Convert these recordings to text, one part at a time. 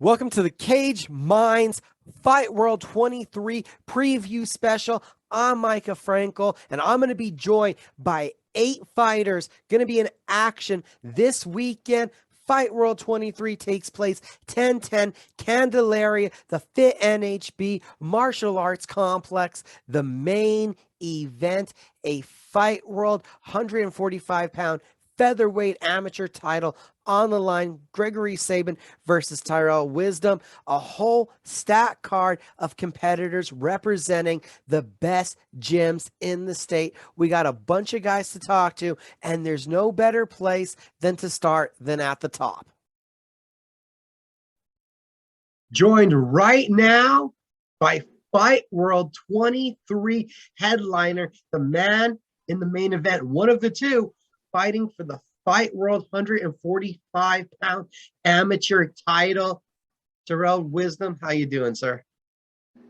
Welcome to the Caged Minds FightWorld 23 preview special. I'm Micah Frankel, and I'm going to be joined by 8 fighters going to be in action this weekend. FightWorld 23 takes place 10/10 Candelaria, the Fit NHB Martial Arts Complex, the main event, a FightWorld 145-pound featherweight amateur title on the line. Gregory Sabin versus Tyrel Wisdom. A whole stack card of competitors representing the best gyms in the state. We got a bunch of guys to talk to, and there's no better place than to start than at the top. Joined right now by Fight World 23 headliner, the man in the main event, one of the two, fighting for the Fight World 145-pound amateur title. Tyrel Wisdom, how you doing, sir?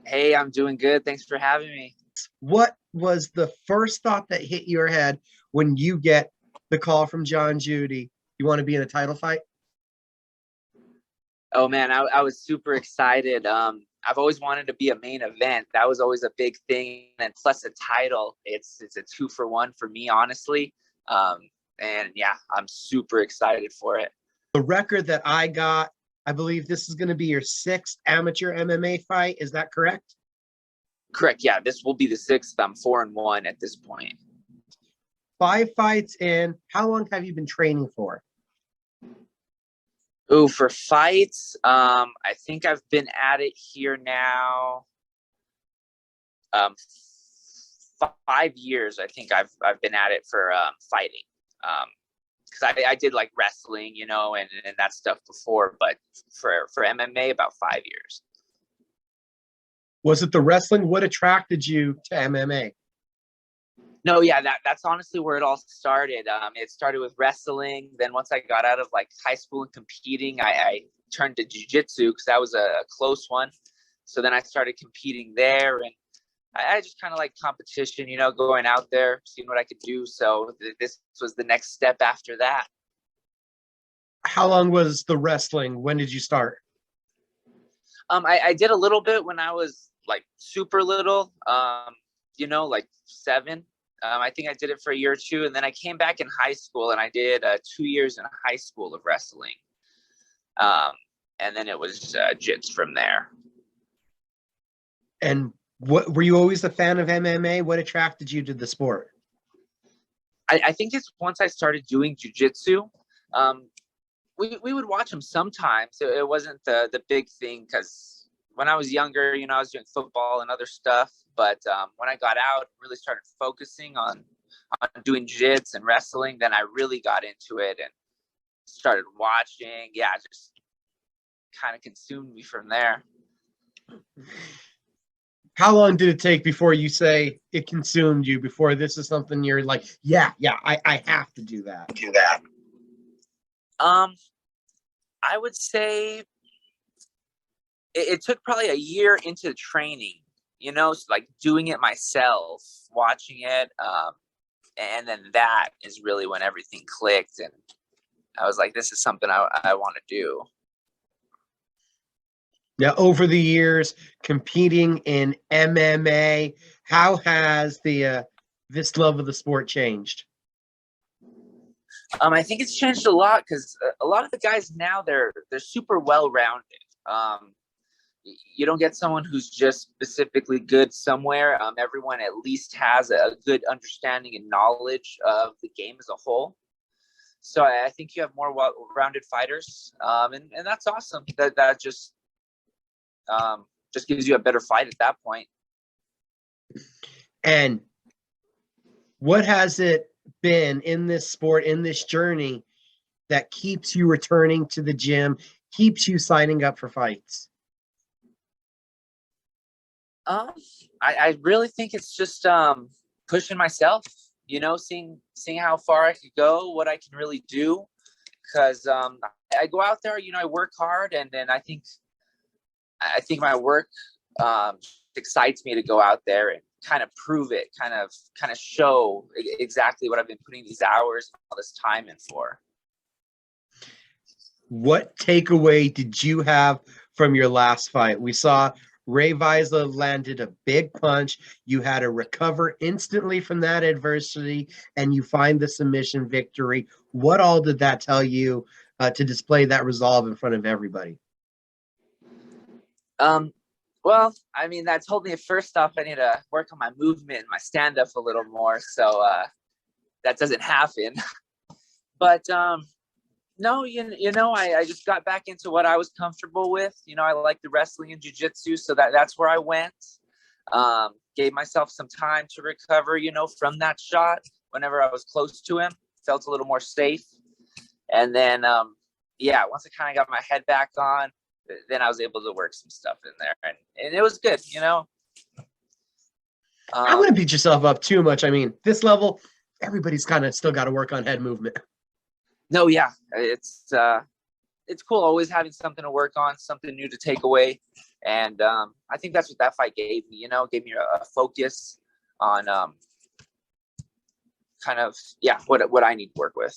Hey, I'm doing good. Thanks for having me. What was the first thought that hit your head when you get the call from John Judy? You want to be in a title fight? Oh man, I was super excited. I've always wanted to be a main event. That was always a big thing. And plus a title, it's a 2-for-1 for me, honestly. And yeah, I'm super excited for it. The record that I got, I believe this is going to be your 6th amateur MMA fight. Is that correct? Correct. Yeah, this will be the 6th. I'm 4-1 at this point. 5 fights in. How long have you been training for? Oh, for fights, I think I've been at it here now 5 years. I think I've been at it for fighting. Because I did like wrestling, you know, and that stuff before, but for MMA about 5 years. Was it the wrestling? What attracted you to MMA? No, yeah, that's honestly where it all started. It started with wrestling. Then once I got out of like high school and competing, I turned to jiu-jitsu because that was a close one. So then I started competing there, and I just kind of like competition, you know, going out there, seeing what I could do. So this was the next step after that. How long was the wrestling? When did you start? I did a little bit when I was like super little, you know, like 7. I think I did it for a year or 2. And then I came back in high school and I did 2 years in high school of wrestling. And then it was jits from there. And what were you always a fan of MMA? What attracted you to the sport? I think it's once I started doing jiu-jitsu, we would watch them sometimes. It wasn't the big thing because when I was younger, you know, I was doing football and other stuff. But when I got out, really started focusing on doing jiu-jitsu and wrestling, then I really got into it and started watching. Yeah, just kind of consumed me from there. How long did it take before you say it consumed you, before this is something you're like, yeah, I have to do that? I would say it took probably a year into training, you know, so like doing it myself, watching it. And then that is really when everything clicked. And I was like, this is something I want to do. Now, over the years, competing in MMA, how has this love of the sport changed? I think it's changed a lot because a lot of the guys now, they're super well-rounded. You don't get someone who's just specifically good somewhere. Everyone at least has a good understanding and knowledge of the game as a whole. So I think you have more well-rounded fighters, and that's awesome. That just gives you a better fight at that point. And what has it been in this sport, in this journey, that keeps you returning to the gym, keeps you signing up for fights? I really think it's just pushing myself, you know, seeing how far I could go, what I can really do. Because I go out there, you know, I work hard, and then I think my work excites me to go out there and kind of prove it, kind of show exactly what I've been putting these hours and all this time in for. What takeaway did you have from your last fight. We saw Ray Vizla landed a big punch. You had to recover instantly from that adversity, and you find the submission victory. What all did that tell you to display that resolve in front of everybody? Well, I mean, that told me first off, I need to work on my movement and my stand-up a little more. So that doesn't happen. But no, I just got back into what I was comfortable with. I like the wrestling and jiu-jitsu, so that's where I went. Gave myself some time to recover, from that shot. Whenever I was close to him, felt a little more safe. And then, once I kind of got my head back on, then I was able to work some stuff in there, and it was good. I wouldn't beat yourself up too much. I mean, this level, everybody's kind of still got to work on head movement. No, yeah, it's cool always having something to work on, something new to take away, and I think that's what that fight gave me. Gave me a focus on kind of what I need to work with.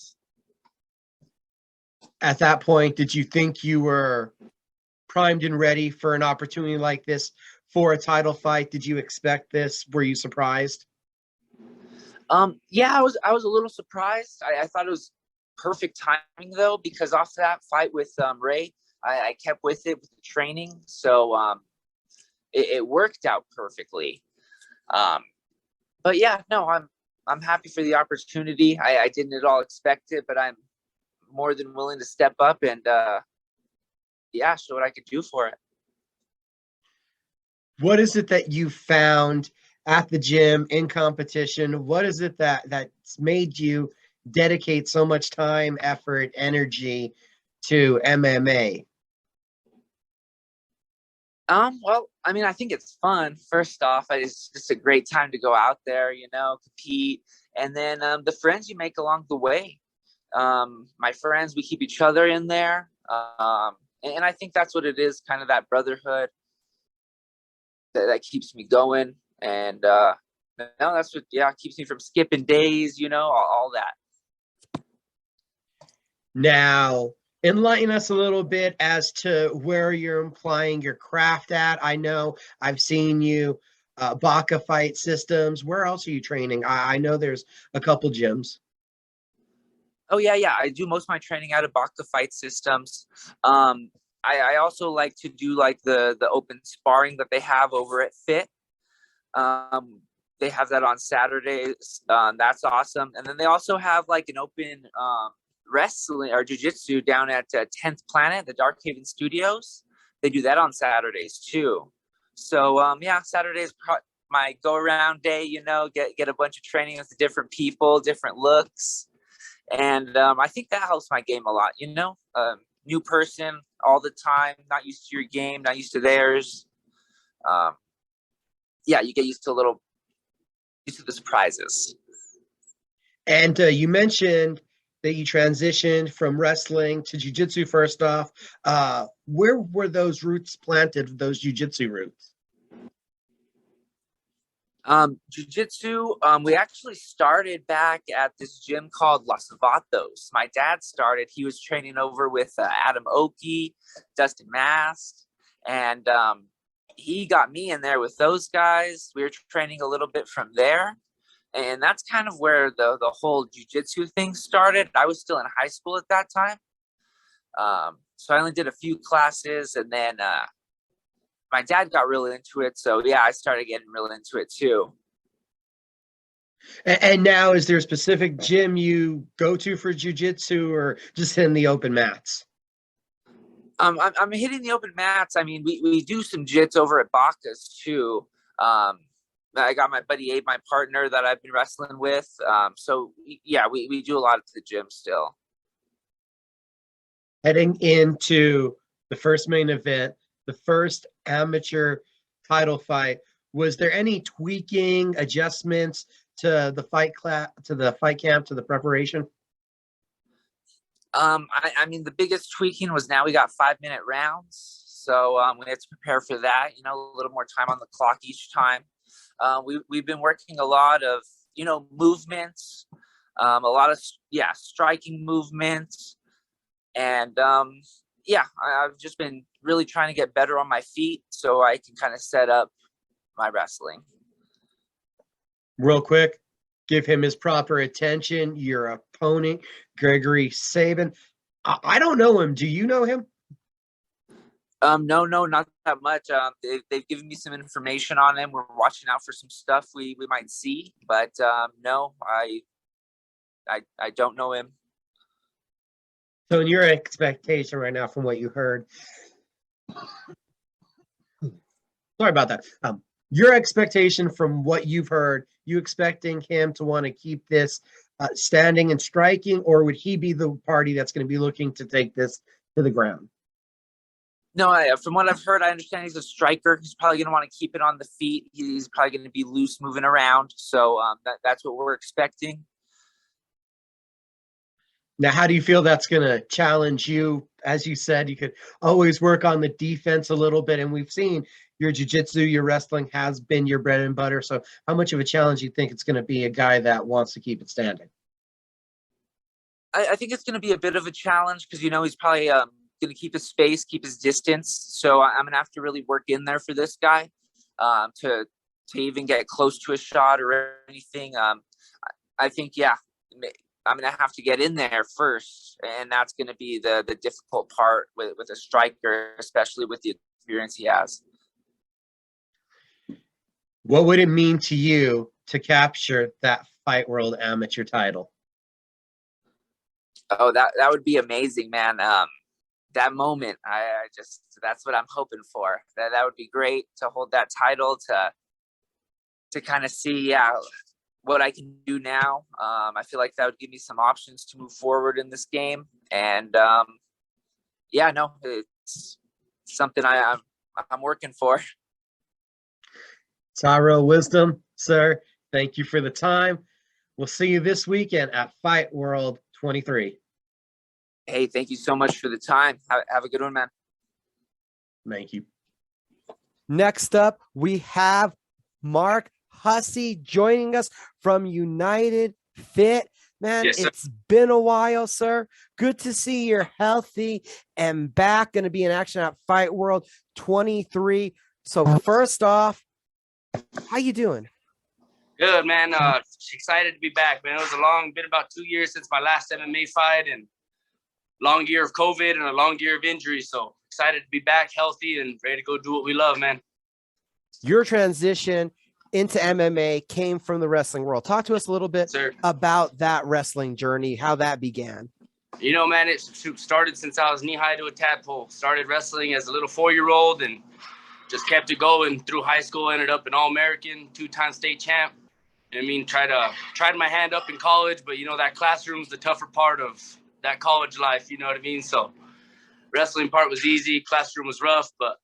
At that point, did you think you were primed and ready for an opportunity like this for a title fight? Did you expect this? Were you surprised? Yeah, I was a little surprised. I thought it was perfect timing though, because after that fight with Ray, I kept with it with the training, so it worked out perfectly. But yeah, no, I'm happy for the opportunity. I didn't at all expect it, but I'm more than willing to step up and show what I could do for it. What is it that you found at the gym in competition? What is it that's made you dedicate so much time, effort, energy to MMA? Well, I mean, I think it's fun. First off, it's just a great time to go out there, compete. And then the friends you make along the way. My friends, we keep each other in there. And I think that's what it is, kind of that brotherhood that keeps me going. And that's what keeps me from skipping days, all that. Now, enlighten us a little bit as to where you're implying your craft at. I know I've seen you Baka Fight Systems. Where else are you training? I know there's a couple gyms. Oh yeah. I do most of my training out of Baka Fight Systems. I also like to do like the open sparring that they have over at Fit. They have that on Saturdays. That's awesome. And then they also have like an open wrestling or jiu-jitsu down at 10th Planet, the Dark Haven Studios. They do that on Saturdays too. So Saturdays my go around day, get a bunch of training with different people, different looks. And I think that helps my game a lot, new person all the time, not used to your game, not used to theirs. You get used to the surprises. And you mentioned that you transitioned from wrestling to jiu-jitsu first off. Where were those roots planted, those jiu-jitsu roots? Jiu-jitsu, we actually started back at this gym called Los Vatos. My dad started, he was training over with Adam Oki, Dustin Mast, and he got me in there with those guys. We were training a little bit from there, and that's kind of where the whole jiu-jitsu thing started. I was still in high school at that time, so I only did a few classes, and then my dad got really into it, so I started getting really into it too. And now, is there a specific gym you go to for jiu-jitsu, or just hitting the open mats? I'm hitting the open mats. I mean, we do some jits over at Baka's too. I got my buddy Abe, my partner that I've been wrestling with. So we do a lot at the gym still. Heading into the first main event, the first amateur title fight, was there any tweaking, adjustments to the fight camp, to the preparation? I mean, the biggest tweaking was now we got 5-minute rounds. So we had to prepare for that, a little more time on the clock each time. We've been working a lot of, movements, a lot of, striking movements. And I've just been really trying to get better on my feet so I can kind of set up my wrestling. Real quick, give him his proper attention. Your opponent, Gregory Sabin. I don't know him. Do you know him? No, not that much. They've given me some information on him. We're watching out for some stuff we might see, but no, I don't know him. So in your expectation right now from what you heard, sorry about that. Your expectation from what you've heard, you expecting him to want to keep this standing and striking, or would he be the party that's going to be looking to take this to the ground? No, from what I've heard, I understand he's a striker. He's probably going to want to keep it on the feet. He's probably going to be loose moving around. So that's what we're expecting. Now, how do you feel that's going to challenge you? As you said, you could always work on the defense a little bit, and we've seen your jiu-jitsu, your wrestling has been your bread and butter. So how much of a challenge do you think it's going to be a guy that wants to keep it standing? I think it's going to be a bit of a challenge because, he's probably going to keep his space, keep his distance. So I'm going to have to really work in there for this guy to even get close to a shot or anything. I think, I'm going to have to get in there first, and that's going to be the difficult part with a striker, especially with the experience he has. What would it mean to you to capture that Fight World Amateur title? Oh, that would be amazing, man. That moment, I just, that's what I'm hoping for. That would be great to hold that title, to kind of see, what I can do now. I feel like that would give me some options to move forward in this game. And it's something I'm working for. Tyrel Wisdom, sir, thank you for the time. We'll see you this weekend at Fight World 23. Hey, thank you so much for the time. Have a good one, man. Thank you. Next up, we have Mark Hussey joining us from United Fit. Man, Yes, it's been a while, sir. Good to see you're healthy and back, going to be in action at Fight World 23. So first off, how you doing? Good, man. Excited to be back, man. It was been about 2 years since my last MMA fight, and long year of COVID and a long year of injury. So excited to be back healthy and ready to go do what we love, man. Your transition into MMA came from the wrestling world. Talk to us a little bit about that wrestling journey, how that began. Man, it started since I was knee-high to a tadpole. Started wrestling as a little 4-year-old and just kept it going through high school. Ended up an All-American, 2-time state champ. Tried my hand up in college, but, that classroom's the tougher part of that college life, you know what I mean? So wrestling part was easy, classroom was rough, but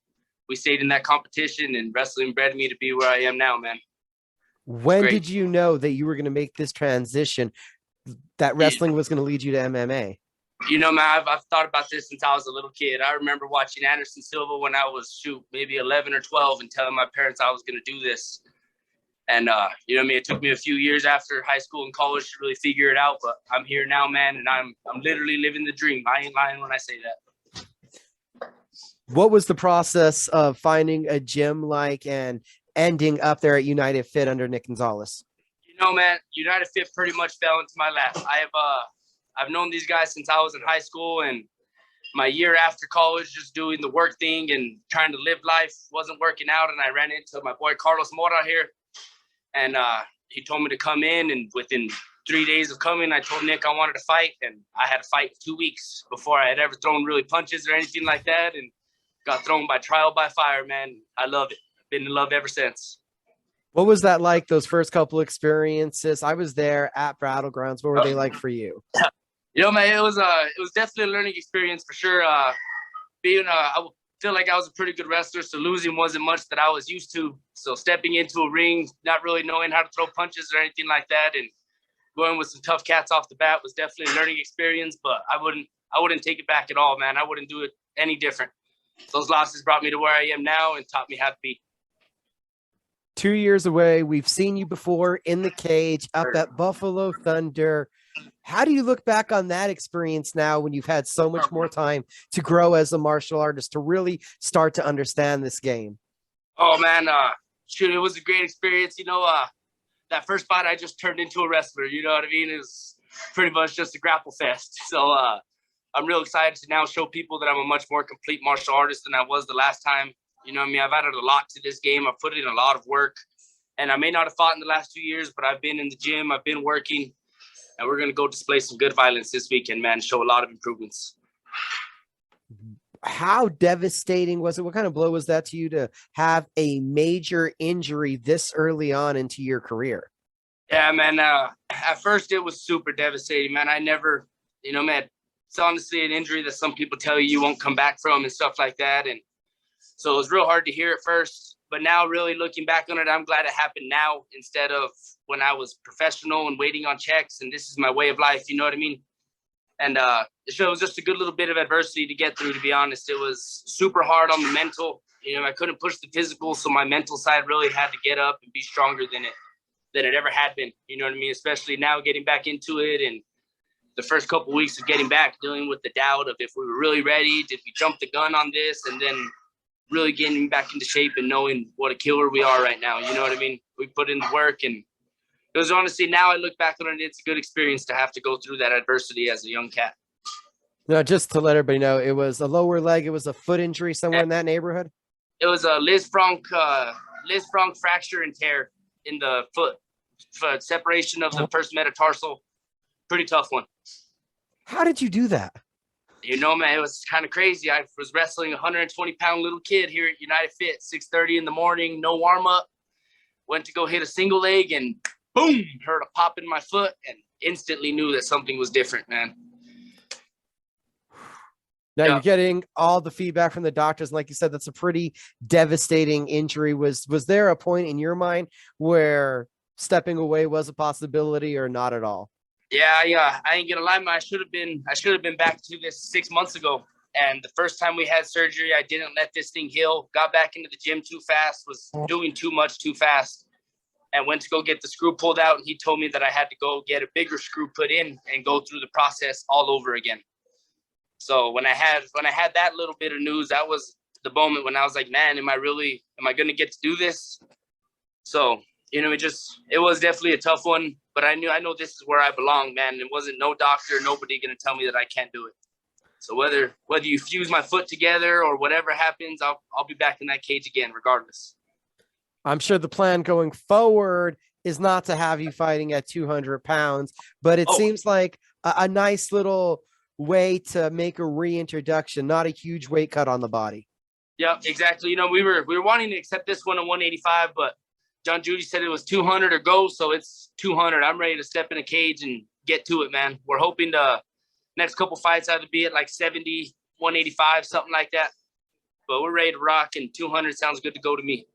we stayed in that competition, and wrestling bred me to be where I am now, man. When did you know that you were going to make this transition, that wrestling was going to lead you to MMA? Man, I've thought about this since I was a little kid. I remember watching Anderson Silva when I was, maybe 11 or 12 and telling my parents I was going to do this. And, it took me a few years after high school and college to really figure it out, but I'm here now, man, and I'm literally living the dream. I ain't lying when I say that. What was the process of finding a gym and ending up there at United Fit under Nick Gonzalez? Man, United Fit pretty much fell into my lap. I've known these guys since I was in high school, and my year after college, just doing the work thing and trying to live life wasn't working out. And I ran into my boy Carlos Mora here, and he told me to come in. And within 3 days of coming, I told Nick I wanted to fight, and I had to fight 2 weeks before I had ever thrown really punches or anything like that, and got thrown by trial by fire, man. I love it. I've been in love ever since. What was that like, those first couple experiences? I was there at Battlegrounds. What were they like for you? Man, it was definitely a learning experience for sure. I feel like I was a pretty good wrestler, so losing wasn't much that I was used to. So stepping into a ring, not really knowing how to throw punches or anything like that, and going with some tough cats off the bat was definitely a learning experience. But I wouldn't take it back at all, man. I wouldn't do it any different. Those losses brought me to where I am now and taught me how to be. 2 years away. We've seen you before in the cage up at Buffalo Thunder. How do you look back on that experience now when you've had so much more time to grow as a martial artist, to really start to understand this game? Oh man, shoot, it was a great experience. That first fight I just turned into a wrestler. You know what I mean? It was pretty much just a grapple fest. So I'm real excited to now show people that I'm a much more complete martial artist than I was the last time. You know what I mean? I've added a lot to this game. I've put in a lot of work, and I may not have fought in the last 2 years, but I've been in the gym. I've been working, and we're going to go display some good violence this weekend, man. Show a lot of improvements. How devastating was it? What kind of blow was that to you to have a major injury this early on into your career? Yeah, man. At first, it was super devastating, man. I never, man, it's honestly an injury that some people tell you won't come back from and stuff like that. And so it was real hard to hear at first. But now, really looking back on it, I'm glad it happened now instead of when I was professional and waiting on checks. And this is my way of life. You know what I mean? And it was just a good little bit of adversity to get through, to be honest. It was super hard on the mental. I couldn't push the physical, so my mental side really had to get up and be stronger than it ever had been. You know what I mean? Especially now getting back into it, and the first couple of weeks of getting back, dealing with the doubt of if we were really ready, did we jump the gun on this, and then really getting back into shape and knowing what a killer we are right now. You know what I mean? We put in the work, and it was honestly, now I look back on it, it's a good experience to have to go through that adversity as a young cat. No, just to let everybody know, it was a lower leg. It was a foot injury somewhere in that neighborhood. It was a Liz Franck fracture and tear in the foot separation of the first metatarsal. Pretty tough one. How did you do that? Man, it was kind of crazy. I was wrestling a 120-pound little kid here at United Fit, 6:30 in the morning, no warm-up. Went to go hit a single leg, and boom, heard a pop in my foot, and instantly knew that something was different, man. Now you're getting all the feedback from the doctors. And like you said, that's a pretty devastating injury. Was there a point in your mind where stepping away was a possibility or not at all? Yeah. I ain't gonna lie, man. I should have been back to this 6 months ago. And the first time we had surgery, I didn't let this thing heal. Got back into the gym too fast, was doing too much too fast, and went to go get the screw pulled out. And he told me that I had to go get a bigger screw put in and go through the process all over again. So when I had that little bit of news, that was the moment when I was like, man, am I going to get to do this? So, it was definitely a tough one, but I know this is where I belong, man. It wasn't no doctor, nobody going to tell me that I can't do it. So whether you fuse my foot together or whatever happens, I'll be back in that cage again, regardless. I'm sure the plan going forward is not to have you fighting at 200 pounds, but it seems like a nice little way to make a reintroduction, not a huge weight cut on the body. Yeah, exactly. We were wanting to accept this one at 185, but John Judy said it was 200 or go, so it's 200. I'm ready to step in a cage and get to it, man. We're hoping to next couple fights either be at like 70, 185, something like that. But we're ready to rock, and 200 sounds good to go to me.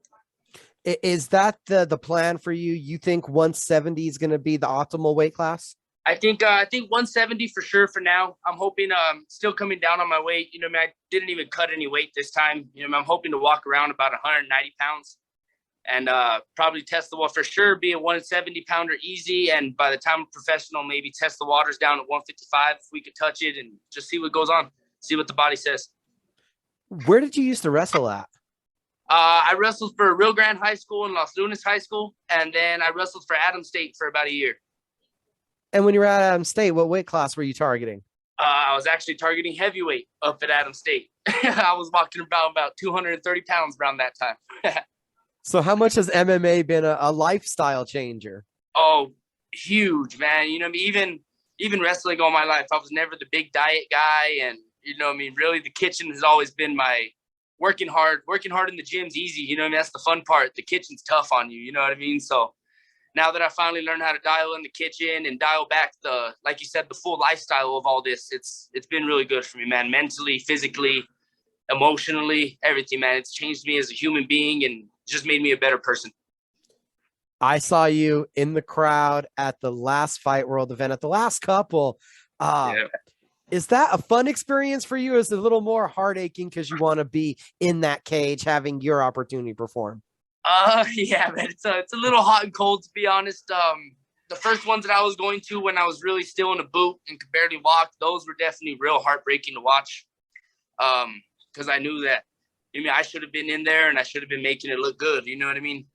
Is that the plan for you? You think 170 is going to be the optimal weight class? I think 170 for sure for now. I'm hoping still coming down on my weight. I didn't even cut any weight this time. I'm hoping to walk around about 190 pounds and probably test the water for sure, be a 170 pounder easy. And by the time I'm professional, maybe test the waters down at 155 if we could touch it and just see what goes on, see what the body says. Where did you used to wrestle at? I wrestled for Rio Grande High School and Los Lunas High School, and then I wrestled for Adams State for about a year. And when you were at Adams State, what weight class were you targeting? I was actually targeting heavyweight up at Adams State. I was walking about 230 pounds around that time. So how much has MMA been a lifestyle changer? Oh, huge, man. Even wrestling all my life, I was never the big diet guy. And, really the kitchen has always been my working hard in the gym's easy. That's the fun part. The kitchen's tough on you. You know what I mean? So now that I finally learned how to dial in the kitchen and dial back like you said, the full lifestyle of all this, it's been really good for me, man. Mentally, physically, emotionally, everything, man. It's changed me as a human being and just made me a better person. I saw you in the crowd at the last Fight World event, at the last couple. Yeah. Is that a fun experience for you? Is it a little more heart aching because you want to be in that cage having your opportunity to perform? Yeah, man. It's a little hot and cold, to be honest. the first ones that I was going to when I was really still in a boot and could barely walk, those were definitely real heartbreaking to watch. Because I knew that, I should have been in there and I should have been making it look good. You know what I mean?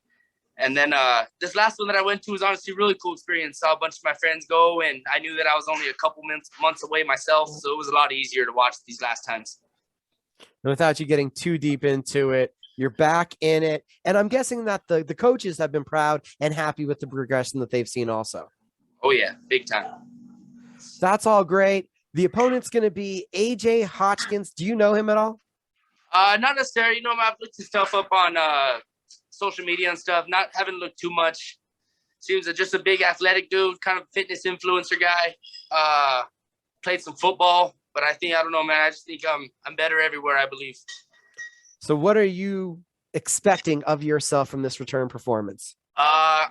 And then this last one that I went to was honestly a really cool experience. Saw a bunch of my friends go, and I knew that I was only a couple months away myself, so it was a lot easier to watch these last times. And without you getting too deep into it, you're back in it. And I'm guessing that the coaches have been proud and happy with the progression that they've seen also. Oh, yeah, big time. That's all great. The opponent's going to be AJ Hotchkiss. Do you know him at all? Not necessarily. I've looked his stuff up on social media and stuff. Haven't looked too much. Seems just a big athletic dude, kind of fitness influencer guy. Played some football, but I don't know, man. I just think I'm better everywhere, I believe. So what are you expecting of yourself from this return performance? I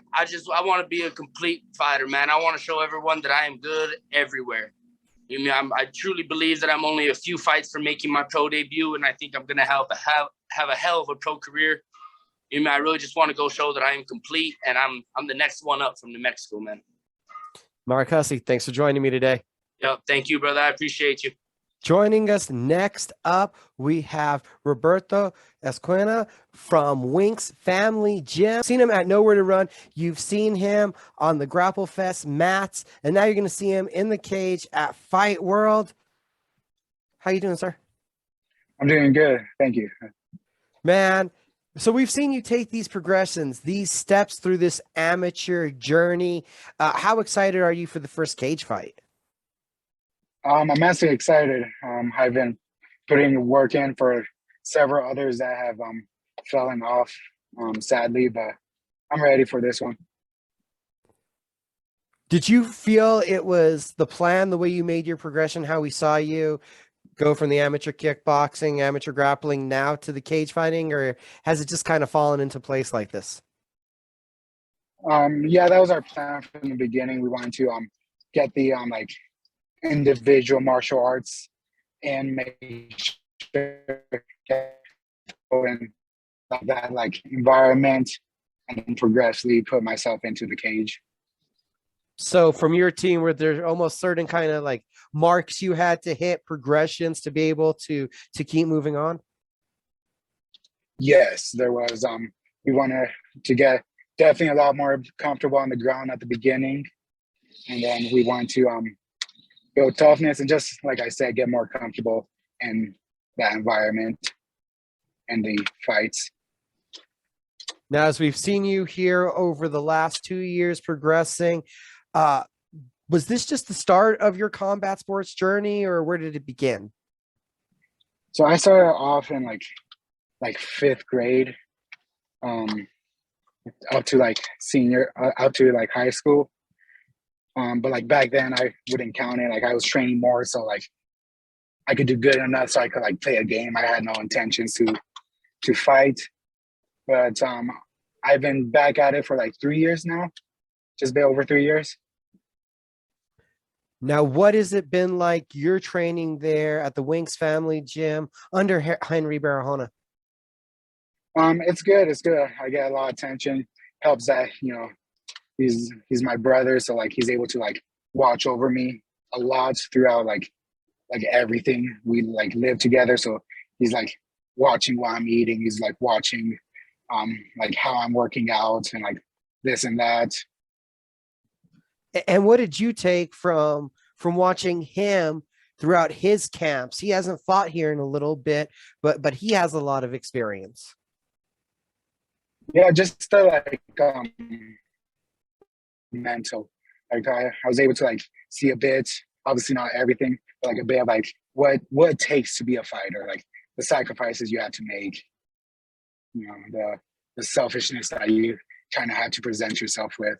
want to be a complete fighter, man. I want to show everyone that I am good everywhere. I truly believe that I'm only a few fights from making my pro debut, and I think I'm gonna have a hell of a pro career. I really just want to go show that I am complete, and I'm the next one up from New Mexico, man. Mark Hussey, thanks for joining me today. Yep, thank you, brother. I appreciate you. Joining us next up, we have Roberto Esquinca from Winks Family Gym. Seen him at Nowhere to Run. You've seen him on the Grapple Fest mats, and now you're going to see him in the cage at Fight World. How you doing, sir? I'm doing good. Thank you. Man, so we've seen you take these progressions, these steps through this amateur journey. How excited are you for the first cage fight? I'm immensely excited. I've been putting work in for several others that have fallen off, sadly, but I'm ready for this one. Did you feel it was the plan, the way you made your progression, how we saw you go from the amateur kickboxing, amateur grappling now to the cage fighting, or has it just kind of fallen into place like this? Yeah, that was our plan from the beginning. We wanted to get the individual martial arts and make sure in that environment and progressively put myself into the cage. So from your team, were there almost certain kind of marks you had to hit, progressions to be able to keep moving on? Yes, there was. We wanted to get definitely a lot more comfortable on the ground at the beginning, and then we want to build toughness and just, like I said, get more comfortable in that environment and the fights. Now, as we've seen you here over the last 2 years progressing, was this just the start of your combat sports journey, or where did it begin? So I started off in fifth grade, up to senior, up to high school. But back then I wouldn't count it. I was training more, so I could do good enough so I could play a game. I had no intentions to fight. But I've been back at it for 3 years now, just a bit over 3 years. Now, what has it been like your training there at the Winks Family Gym under Henry Barahona? It's good. It's good. I get a lot of attention. Helps that he's my brother, so he's able to watch over me a lot throughout everything. We live together, so he's watching what I'm eating. He's watching how I'm working out and this and that. And what did you take from watching him throughout his camps? He hasn't fought here in a little bit, but he has a lot of experience. Yeah, just the mental. I was able to see a bit, obviously not everything, but a bit of what it takes to be a fighter, the sacrifices you have to make, the selfishness that you kind of have to present yourself with.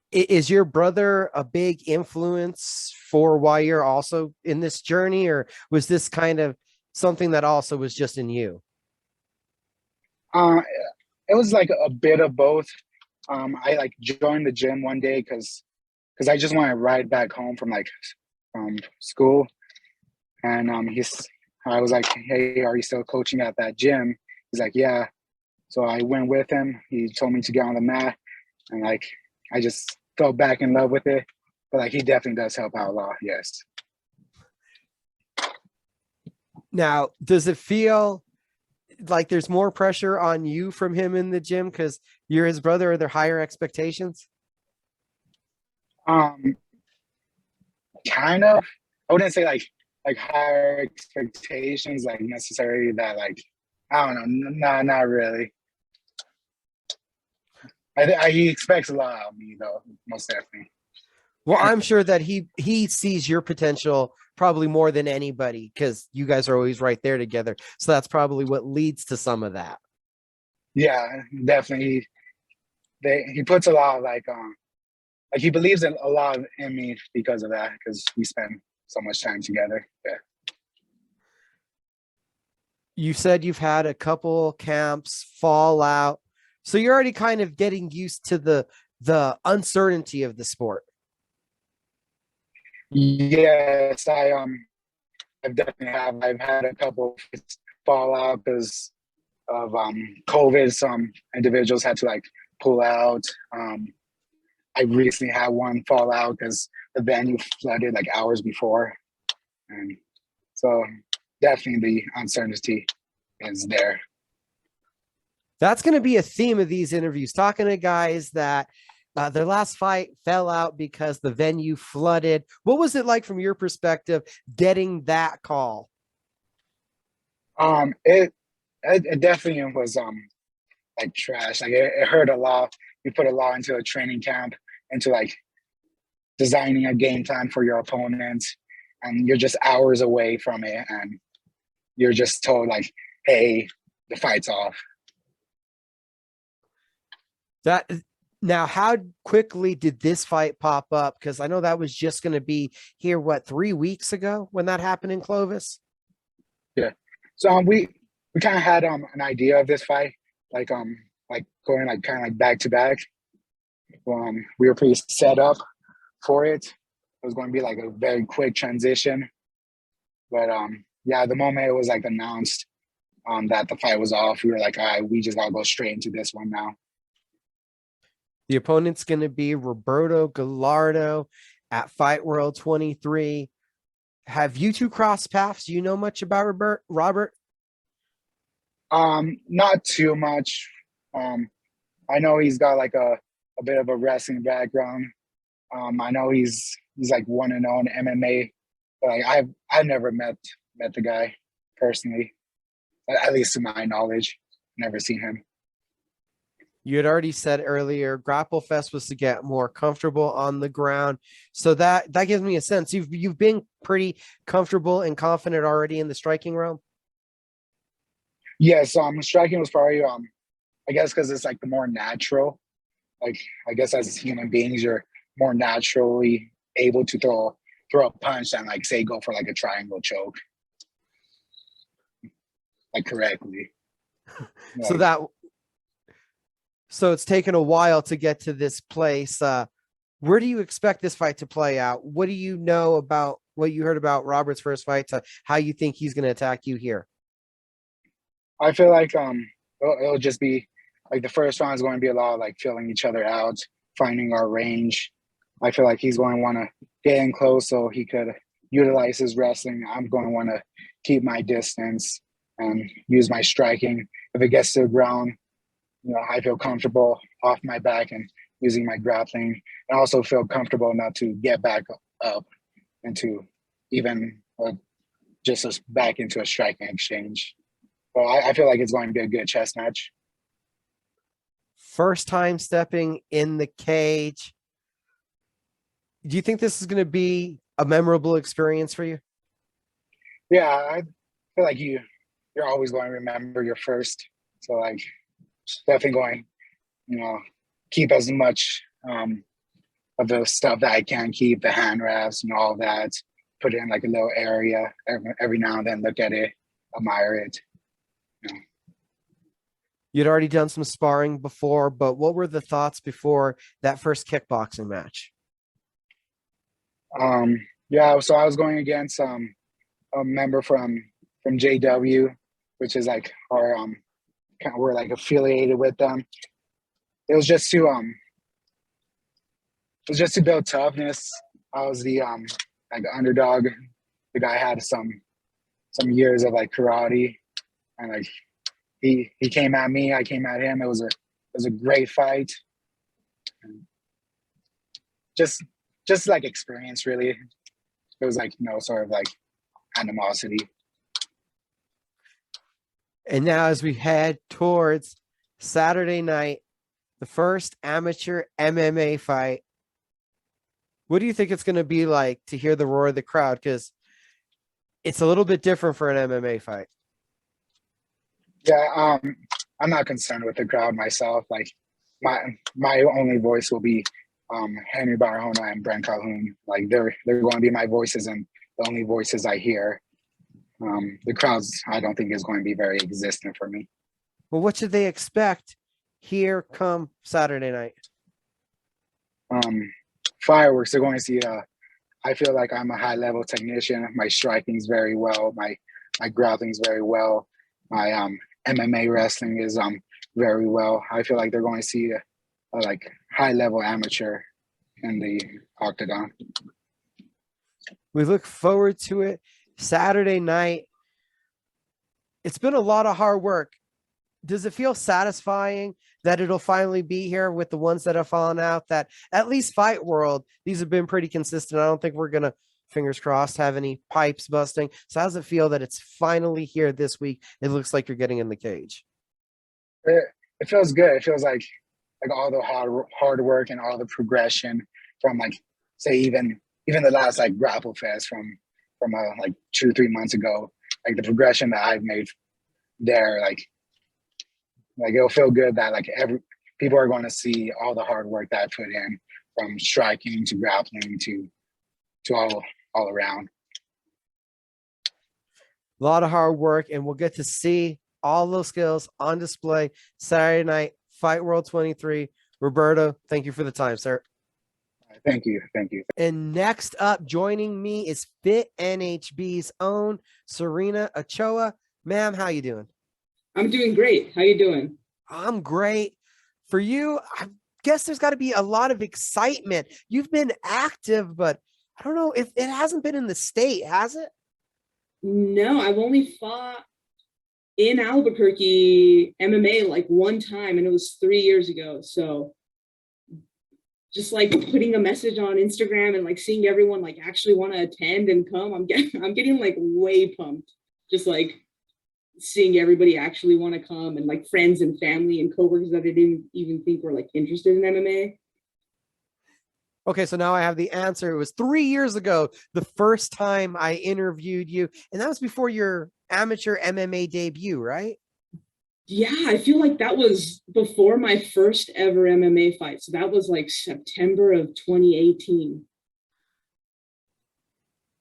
Is your brother a big influence for why you're also in this journey, or was this kind of something that also was just in you? It was a bit of both. I joined the gym one day because I just want to ride back home from school, and I was hey, are you still coaching at that gym? He's yeah. So I went with him. He told me to get on the mat, and I just fell back in love with it. But like he definitely does help out a lot. Yes. Now, does it feel like there's more pressure on you from him in the gym because you're his brother? Are there higher expectations? Kind of. I wouldn't say like higher expectations, like necessarily that like I don't know. Nah, not really. He expects a lot out of me though, most definitely. Well, I'm sure that he sees your potential probably more than anybody because you guys are always right there together. So that's probably what leads to some of that. Yeah, definitely. He puts a lot of like he believes in a lot in me because of that, because we spend so much time together. Yeah. You said you've had a couple camps fall out. So you're already kind of getting used to the uncertainty of the sport. Yes, I've definitely have. I've had a couple fall out because of COVID. Some individuals had to like pull out. I recently had one fall out because the venue flooded like hours before, and so definitely the uncertainty is there. That's going to be a theme of these interviews, talking to guys that their last fight fell out because the venue flooded. What was it like from your perspective getting that call? It definitely was like trash. Like it hurt a lot. You put a lot into a training camp, into like designing a game plan for your opponent, and you're just hours away from it, and you're just told like, "Hey, the fight's off." That now, how quickly did this fight pop up? Because I know that was just going to be here, 3 weeks ago when that happened in Clovis? Yeah. So we kind of had an idea of this fight, like going like kind of like back to back. We were pretty set up for it. It was going to be like a very quick transition, but yeah, the moment it was like announced that the fight was off, we were like, all right, we just gotta go straight into this one now. The opponent's going to be Roberto Gallardo at FightWorld 23. Have you two crossed paths? Do you know much about Robert? Not too much. I know he's got like a bit of a wrestling background. I know he's like 1-0 in MMA, but like I've never met the guy personally, at least to my knowledge. Never seen him. You had already said earlier, Grapple Fest was to get more comfortable on the ground. So that gives me a sense. You've been pretty comfortable and confident already in the striking realm. Yes, striking was probably I guess because it's like the more natural. Like I guess as human beings, you're more naturally able to throw a punch and like say go for like a triangle choke, like correctly. So it's taken a while to get to this place. Where do you expect this fight to play out? What do you know about what you heard about Robert's first fight to how you think he's going to attack you here? I feel like it'll just be like the first round is going to be a lot of like feeling each other out, finding our range. I feel like he's going to want to get in close so he could utilize his wrestling. I'm going to want to keep my distance and use my striking. If it gets to the ground, I feel comfortable off my back and using my grappling, and also feel comfortable enough to get back up into even just back into a striking exchange. So I feel like it's going to be a good chess match. First time stepping in the cage. Do you think this is going to be a memorable experience for you? Yeah, I feel like you're always going to remember your first. So like definitely going, keep as much of the stuff that I can keep, the hand wraps and all that, put it in like a little area every now and then, look at it, admire it. You'd already done some sparring before, but what were the thoughts before that first kickboxing match? Yeah, so I was going against a member from JW, which is like our we're like affiliated with them. It was just to was just to build toughness. I was the like underdog. The guy had some years of like karate, and like he came at me, I came at him. It was a great fight. And just like experience, really. It was like no sort of like animosity. And now as we head towards Saturday night, the first amateur MMA fight, what do you think it's going to be like to hear the roar of the crowd? Because it's a little bit different for an MMA fight. Yeah, I'm not concerned with the crowd myself. Like my only voice will be Henry Barahona and Brent Calhoun. Like they're going to be my voices and the only voices I hear. The crowds, I don't think, is going to be very existent for me. Well, what should they expect here come Saturday night? Fireworks. They're going to see. I feel like I'm a high-level technician. My striking's very well. My grappling's very well. My MMA wrestling is very well. I feel like they're going to see a like high-level amateur in the octagon. We look forward to it. Saturday night. It's been a lot of hard work. Does it feel satisfying that it'll finally be here with the ones that have fallen out? That at least Fight World, these have been pretty consistent. I don't think we're gonna, fingers crossed, have any pipes busting. So how does it feel that it's finally here this week? It looks like you're getting in the cage. It feels good. It feels like all the hard work and all the progression from like say even the last like Grapple Fest from like 2-3 months ago, like the progression that I've made there, like it'll feel good that like people are going to see all the hard work that I put in, from striking to grappling to all around. A lot of hard work, and we'll get to see all those skills on display Saturday night, Fight World 23. Roberto, thank you for the time, sir. Thank you. And next up, joining me is Fit NHB's own Sarina Ochoa. Ma'am, how you doing? I'm doing great. How you doing? I'm great. For you, I guess there's got to be a lot of excitement. You've been active, but I don't know if it hasn't been in the state, has it? No, I've only fought in Albuquerque MMA like one time, and it was 3 years ago. So just like putting a message on Instagram and like seeing everyone like actually want to attend and come, I'm getting like way pumped. Just like seeing everybody actually want to come, and like friends and family and coworkers that I didn't even think were like interested in MMA. Okay, so now I have the answer. It was 3 years ago, the first time I interviewed you, and that was before your amateur MMA debut, right? Yeah, I feel like that was before my first ever MMA fight. So that was like September of 2018.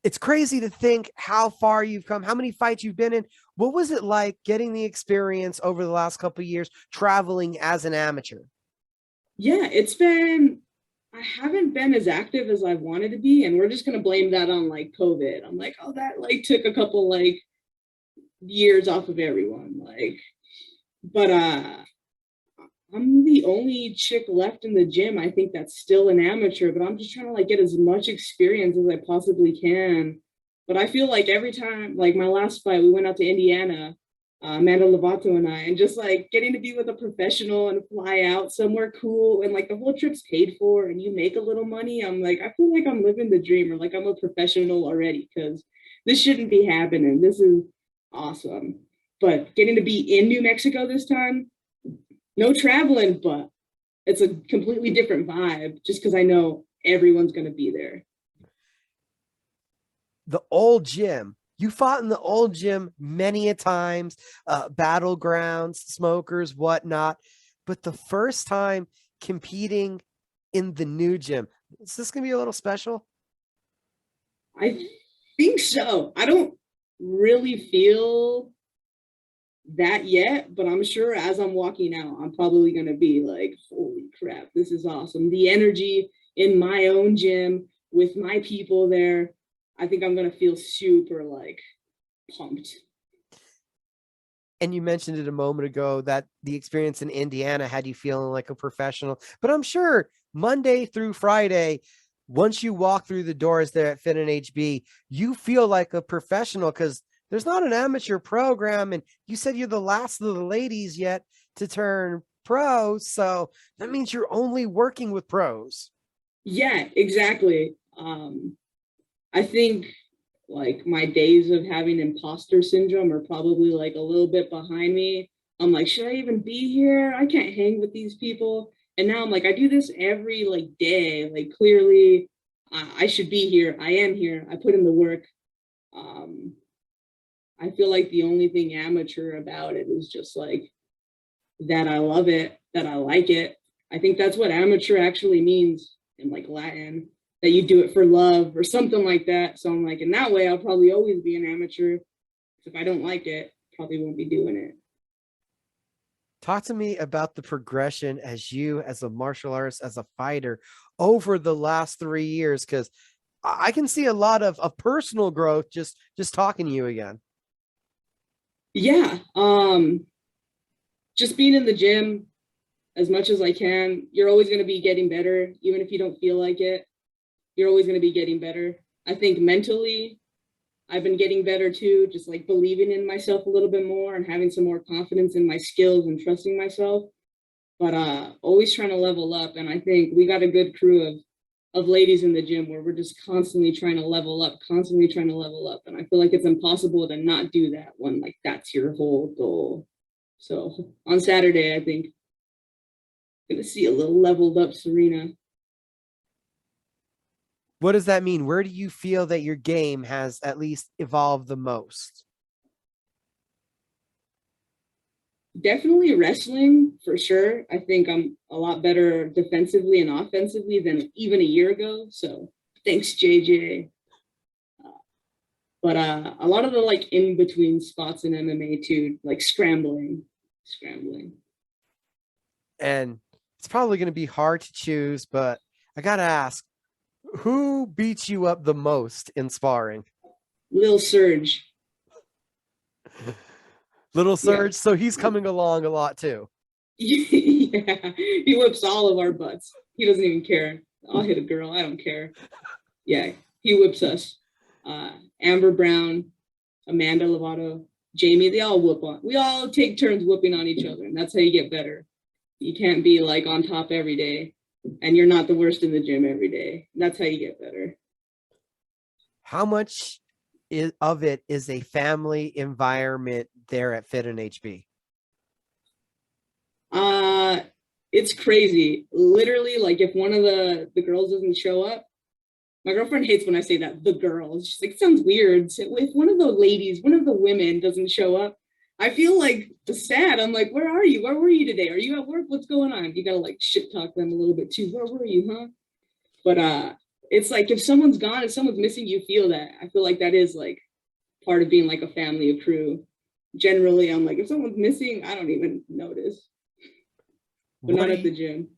It's crazy to think how far you've come, how many fights you've been in. What was it like getting the experience over the last couple of years traveling as an amateur? Yeah, I haven't been as active as I wanted to be, and we're just going to blame that on like COVID. I'm like, oh, that like took a couple like years off of everyone. Like, but I'm the only chick left in the gym, I think, that's still an amateur, but I'm just trying to like get as much experience as I possibly can. But I feel like every time, like my last fight, we went out to Indiana, Amanda Lovato and I, and just like getting to be with a professional and fly out somewhere cool, and like the whole trip's paid for and you make a little money. I'm like, I feel like I'm living the dream, or like I'm a professional already, because this shouldn't be happening. This is awesome. But getting to be in New Mexico this time, no traveling, but it's a completely different vibe just because I know everyone's going to be there. The old gym. You fought in the old gym many a times, battlegrounds, smokers, whatnot. But the first time competing in the new gym, is this going to be a little special? I think so. I don't really feel that yet, but I'm sure as I'm walking out, I'm probably going to be like, holy crap, this is awesome. The energy in my own gym with my people there, I think I'm going to feel super like pumped. And you mentioned it a moment ago that the experience in Indiana had you feeling like a professional, but I'm sure Monday through Friday, once you walk through the doors there at Fit and HB, you feel like a professional because there's not an amateur program. And you said you're the last of the ladies yet to turn pro. So that means you're only working with pros. Yeah, exactly. I think like my days of having imposter syndrome are probably like a little bit behind me. I'm like, should I even be here? I can't hang with these people. And now I'm like, I do this every like day. Like clearly, I should be here. I am here. I put in the work. I feel like the only thing amateur about it is just like that I love it, that I like it. I think that's what amateur actually means in like Latin, that you do it for love or something like that. So I'm like, in that way, I'll probably always be an amateur. If I don't like it, probably won't be doing it. Talk to me about the progression as you, as a martial artist, as a fighter over the last 3 years, because I can see a lot of personal growth just talking to you again. Yeah. Just being in the gym as much as I can. You're always going to be getting better, even if you don't feel like it. You're always going to be getting better. I think mentally, I've been getting better too, just like believing in myself a little bit more and having some more confidence in my skills and trusting myself. But always trying to level up. And I think we got a good crew of ladies in the gym where we're just constantly trying to level up, constantly trying to level up. And I feel like it's impossible to not do that when like that's your whole goal. So on Saturday, I think I'm gonna see a little leveled up Sarina. What does that mean? Where do you feel that your game has at least evolved the most? Definitely wrestling for sure. I think I'm a lot better defensively and offensively than even a year ago. So thanks, JJ. But a lot of the like in between spots in MMA too, like scrambling. And it's probably going to be hard to choose, but I got to ask, who beats you up the most in sparring? Lil Surge. Little Surge. Yeah. So he's coming along a lot too. Yeah, he whips all of our butts. He doesn't even care. I'll hit a girl. I don't care. Yeah, he whips us. Amber Brown, Amanda Lovato, Jamie, they all whoop on. We all take turns whooping on each other, and that's how you get better. You can't be like on top every day, and you're not the worst in the gym every day. That's how you get better. How much of it is a family environment there at Fit and HB? It's crazy. Literally, like if one of the girls doesn't show up, my girlfriend hates when I say that, the girls. She's like, it sounds weird. So if one of the ladies, one of the women doesn't show up, I feel like sad. I'm like, where are you? Where were you today? Are you at work? What's going on? You gotta like shit talk them a little bit too. Where were you, huh? But it's like if someone's gone, if someone's missing, you feel that. I feel like that is like part of being like a family, a crew. Generally, I'm like, if someone's missing, I don't even notice. But not at the gym.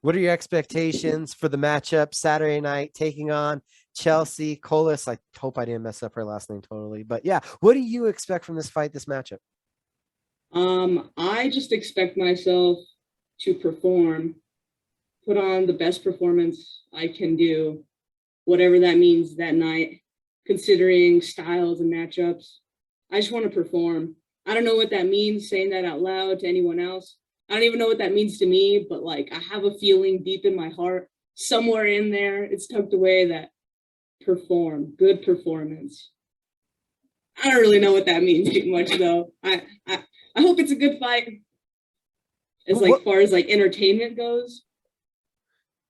What are your expectations for the matchup Saturday night taking on Chelsea Colas? I hope I didn't mess up her last name totally. But yeah, what do you expect from this fight, this matchup? I just expect myself to perform, put on the best performance I can do, whatever that means that night, considering styles and matchups. I just want to perform. I don't know what that means, saying that out loud to anyone else. I don't even know what that means to me, but like I have a feeling deep in my heart, somewhere in there, it's tucked away that perform, good performance. I don't really know what that means too much though. I hope it's a good fight. As like far as like entertainment goes.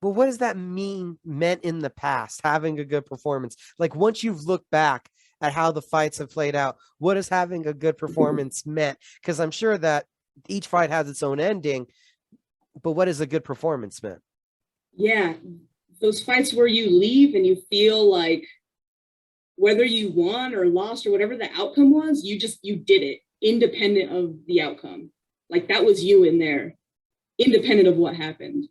But what does that meant in the past, having a good performance? Like once you've looked back at how the fights have played out, what has having a good performance meant? Because I'm sure that each fight has its own ending, but what is a good performance meant? Yeah, those fights where you leave and you feel like whether you won or lost or whatever the outcome was, you did it independent of the outcome. Like that was you in there, independent of what happened.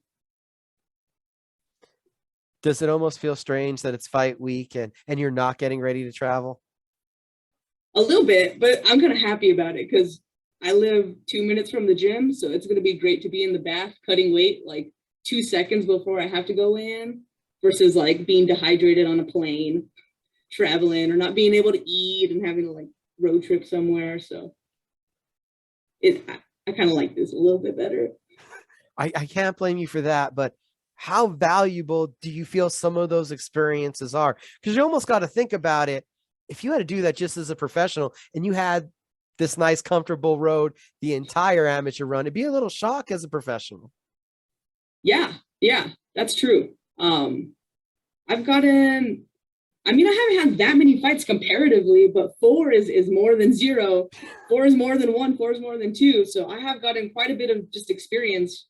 Does it almost feel strange that it's fight week and you're not getting ready to travel? A little bit, but I'm kind of happy about it because I live 2 minutes from the gym, so it's going to be great to be in the bath cutting weight. Like 2 seconds before I have to go in versus like being dehydrated on a plane, traveling, or not being able to eat and having to like road trip somewhere. So I kind of like this a little bit better. I can't blame you for that, but how valuable do you feel some of those experiences are? Because you almost got to think about it. If you had to do that just as a professional and you had this nice, comfortable road the entire amateur run, it'd be a little shock as a professional. Yeah, that's true. I've gotten, I mean, I haven't had that many fights comparatively, but 4 is more than 0. 4 is more than 1, 4 is more than 2. So I have gotten quite a bit of just experience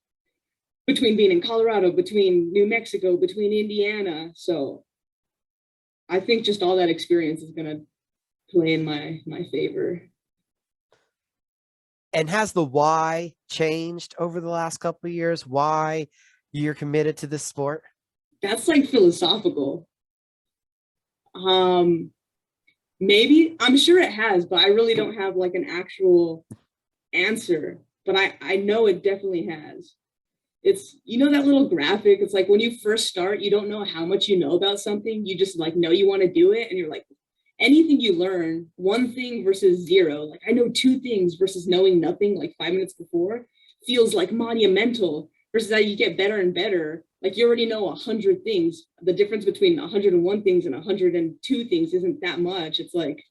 between being in Colorado, between New Mexico, between Indiana. So I think just all that experience is going to play in my favor. And has the why changed over the last couple of years? Why you're committed to this sport? That's like philosophical. Maybe, I'm sure it has, but I really don't have like an actual answer. But I know it definitely has. It's, you know, that little graphic, it's like when you first start, you don't know how much you know about something. You just like know you want to do it. And you're like, anything you learn, 1 thing versus 0, like I know 2 things versus knowing nothing like 5 minutes before feels like monumental, versus that you get better and better. Like you already know 100 things. The difference between 101 things and 102 things isn't that much. It's like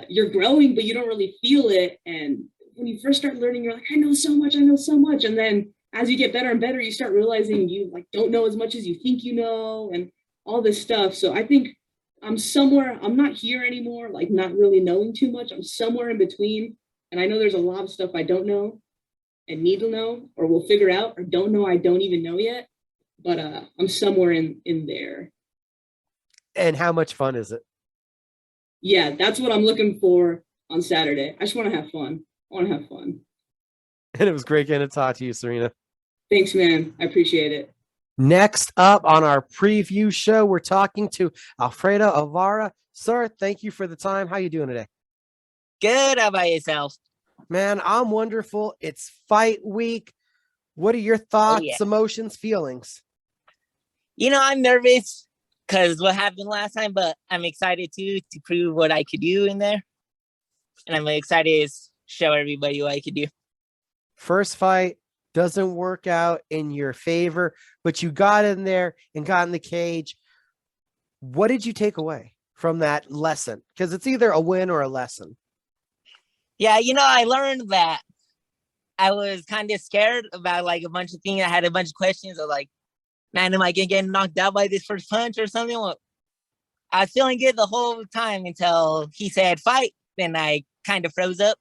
you're growing, but you don't really feel it. And when you first start learning, you're like, I know so much. And then as you get better and better, you start realizing you like don't know as much as you think you know and all this stuff. So I think I'm somewhere, I'm not here anymore, like not really knowing too much. I'm somewhere in between. And I know there's a lot of stuff I don't know and need to know, or will figure out, or don't know, I don't even know yet. But I'm somewhere in there. And how much fun is it? Yeah, that's what I'm looking for on Saturday. I just want to have fun. I want to have fun. And it was great getting to talk to you, Sarina. Thanks, man. I appreciate it. Next up on our preview show, we're talking to Alfredo Alvara. Sir, thank you for the time. How you doing today? Good. How about yourself? Man, I'm wonderful. It's fight week. What are your thoughts, emotions, feelings? You know, I'm nervous because what happened last time, but I'm excited to prove what I could do in there. And I'm excited to show everybody what I could do. First fight doesn't work out in your favor, but you got in there and got in the cage. What did you take away from that lesson? Because it's either a win or a lesson. Yeah, you know, I learned that I was kind of scared about like a bunch of things. I had a bunch of questions of like, man, am I going to get knocked out by this first punch or something? Well, I was feeling good the whole time until he said fight. Then I kind of froze up.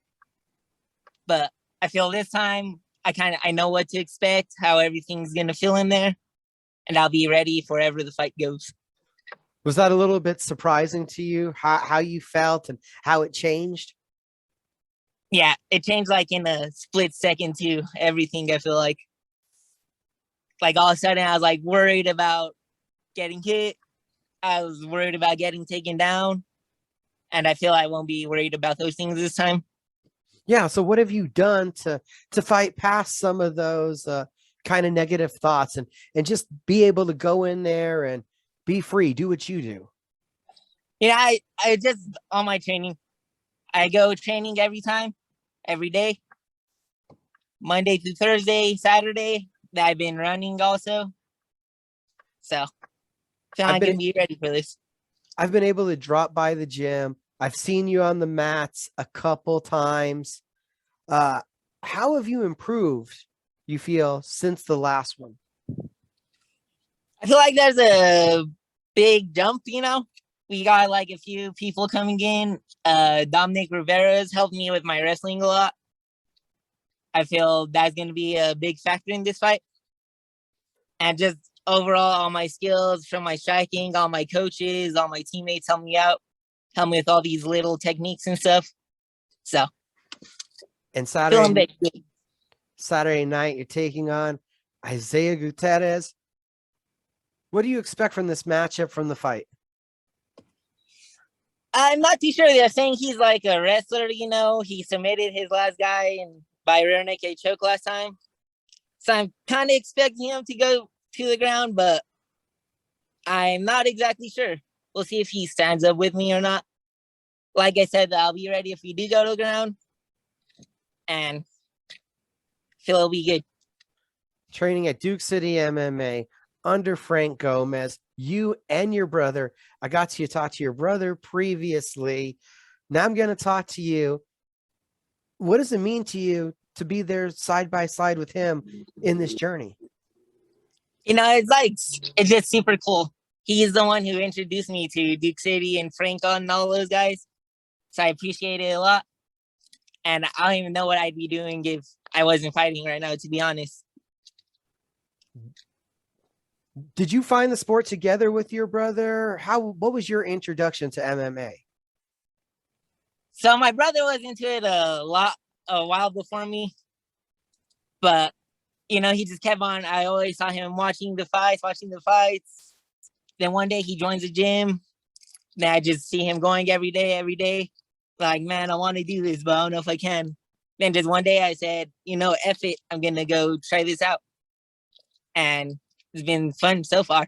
But I feel this time I know what to expect, how everything's going to feel in there, and I'll be ready for wherever the fight goes. Was that a little bit surprising to you, how you felt and how it changed? Yeah, it changed like in a split second too. Everything, I feel like all of a sudden I was like worried about getting hit. I was worried about getting taken down. And I feel I won't be worried about those things this time. Yeah. So what have you done to fight past some of those kind of negative thoughts and just be able to go in there and be free, do what you do? Yeah, I just, on my training, I go training every day, Monday through Thursday, Saturday. I've been running also. So I feel I can be ready for this. I've been able to drop by the gym. I've seen you on the mats a couple times. How have you improved, you feel, since the last one? I feel like there's a big jump, you know? We got like a few people coming in. Dominic Rivera's helped me with my wrestling a lot. I feel that's going to be a big factor in this fight. And just overall, all my skills from my striking, all my coaches, all my teammates help me out, help me with all these little techniques and stuff. So, and Saturday night, you're taking on Isaiah Gutierrez. What do you expect from this matchup, from the fight? I'm not too sure. They're saying he's like a wrestler, you know. He submitted his last guy by rear naked choke last time. So I'm kind of expecting him to go to the ground, but I'm not exactly sure. We'll see if he stands up with me or not. Like I said, I'll be ready if we do go to the ground, and feel it'll be good. Training at Duke City MMA under Frank Gomez, you and your brother. I got to talk to your brother previously. Now I'm going to talk to you. What does it mean to you to be there side by side with him in this journey? You know, it's just super cool. He's the one who introduced me to Duke City and Franco and all those guys. So I appreciate it a lot. And I don't even know what I'd be doing if I wasn't fighting right now, to be honest. Did you find the sport together with your brother? What was your introduction to MMA? So my brother was into it a while before me. But, you know, he just kept on. I always saw him watching the fights. Then one day he joins the gym. Then I just see him going every day. Like, man, I want to do this, but I don't know if I can. Then just one day I said, you know, F it. I'm going to go try this out. And it's been fun so far.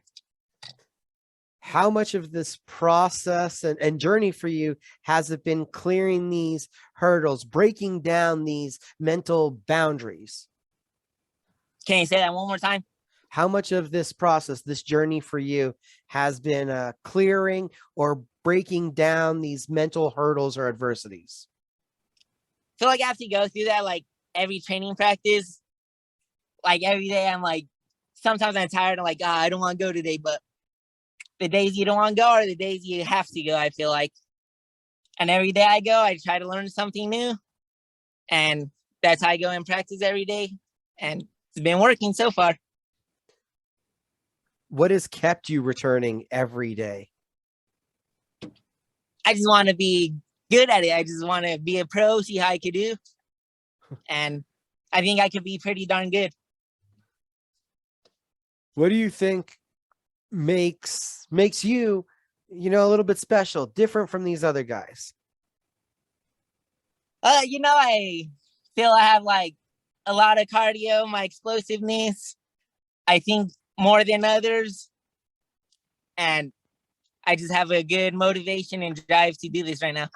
How much of this process and journey for you has it been clearing these hurdles, breaking down these mental boundaries? Can you say that one more time? How much of this process, this journey for you has been clearing or breaking down these mental hurdles or adversities? I feel like I have to go through that like every training practice. Like every day I'm like, sometimes I'm tired. I'm like, I don't want to go today. But the days you don't want to go are the days you have to go, I feel like. And every day I go, I try to learn something new. And that's how I go and practice every day. And it's been working so far. What has kept you returning every day? I just want to be good at it. I just want to be a pro, see how I could do. And I think I could be pretty darn good. What do you think makes you, you know, a little bit special, different from these other guys? You know, I feel I have like a lot of cardio, my explosiveness, I think more than others. And I just have a good motivation and drive to do this right now.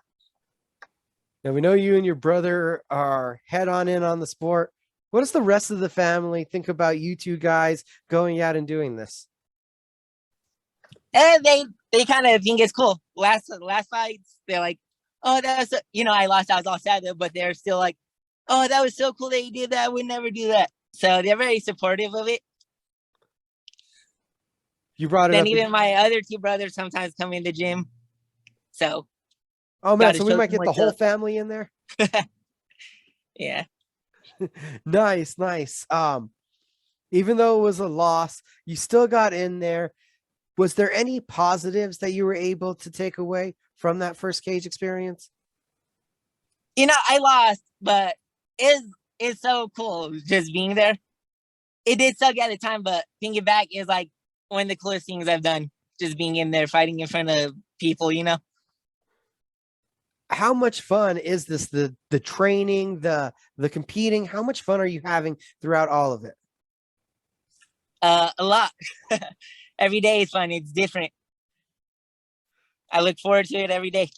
Now, we know you and your brother are head on in on the sport. What does the rest of the family think about you two guys going out and doing this? And they kind of think it's cool. Last fights, they're like, oh, that's, you know, I lost. I was all sad, but they're still like, oh, that was so cool that you did that. I would never do that. So they're very supportive of it. You brought it then up. Even my other two brothers sometimes come in the gym. So. Oh man, so we might get the whole family in there. Yeah. Nice. Even though it was a loss, you still got in there. Was there any positives that you were able to take away from that first cage experience? You know, I lost, but it's so cool just being there. It did suck at the time, but thinking back is like one of the coolest things I've done. Just being in there, fighting in front of people, you know. How much fun is this? The training, the competing. How much fun are you having throughout all of it? A lot. Every day is fun. It's different. I look forward to it every day.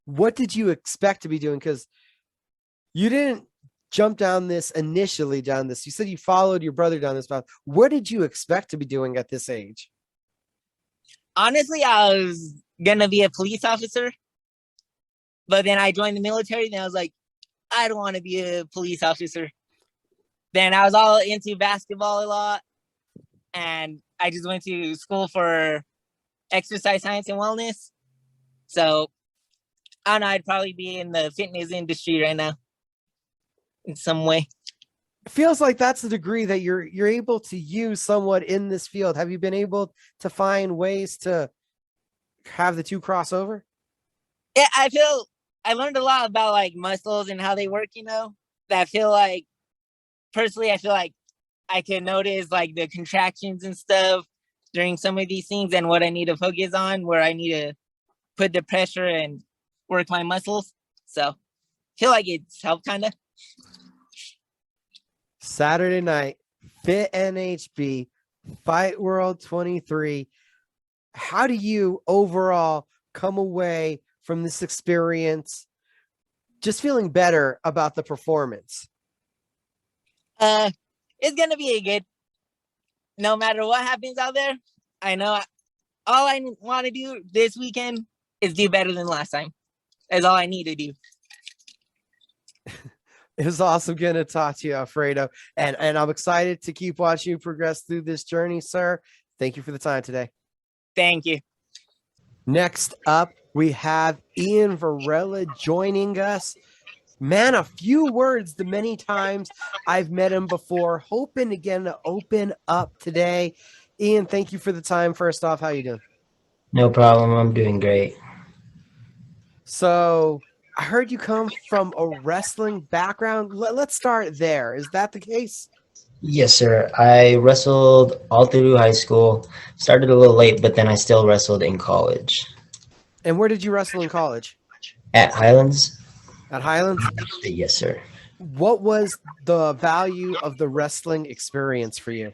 What did you expect to be doing? Because you didn't jump initially down this. You said you followed your brother down this path. What did you expect to be doing at this age? Honestly, I was gonna be a police officer, but then I joined the military. And I was like, I don't want to be a police officer. Then I was all into basketball a lot, and I just went to school for exercise science and wellness. So I don't know, I'd probably be in the fitness industry right now in some way. It feels like that's the degree that you're able to use somewhat in this field. Have you been able to find ways to have the two cross over? Yeah, I learned a lot about like muscles and how they work, you know, that I feel like I can notice like the contractions and stuff during some of these things and what I need to focus on, where I need to put the pressure and work my muscles. So I feel like it's helped kind of. Saturday night, Fit NHB, Fight World 23. How do you overall come away from this experience just feeling better about the performance? It's gonna be a good. No matter what happens out there, I know all I want to do this weekend is do better than last time. That's all I need to do. It was awesome getting to talk to you, Alfredo. And I'm excited to keep watching you progress through this journey, sir. Thank you for the time today. Thank you. Next up, we have Iyean Varela joining us. Man, a few words the many times I've met him before. Hoping again to open up today. Iyean, thank you for the time. First off, how you doing? No problem. I'm doing great. So I heard you come from a wrestling background. Let's start there. Is that the case? Yes, sir. I wrestled all through high school. Started a little late, but then I still wrestled in college. And where did you wrestle in college? At Highlands? At Highlands? Yes, sir. What was the value of the wrestling experience for you?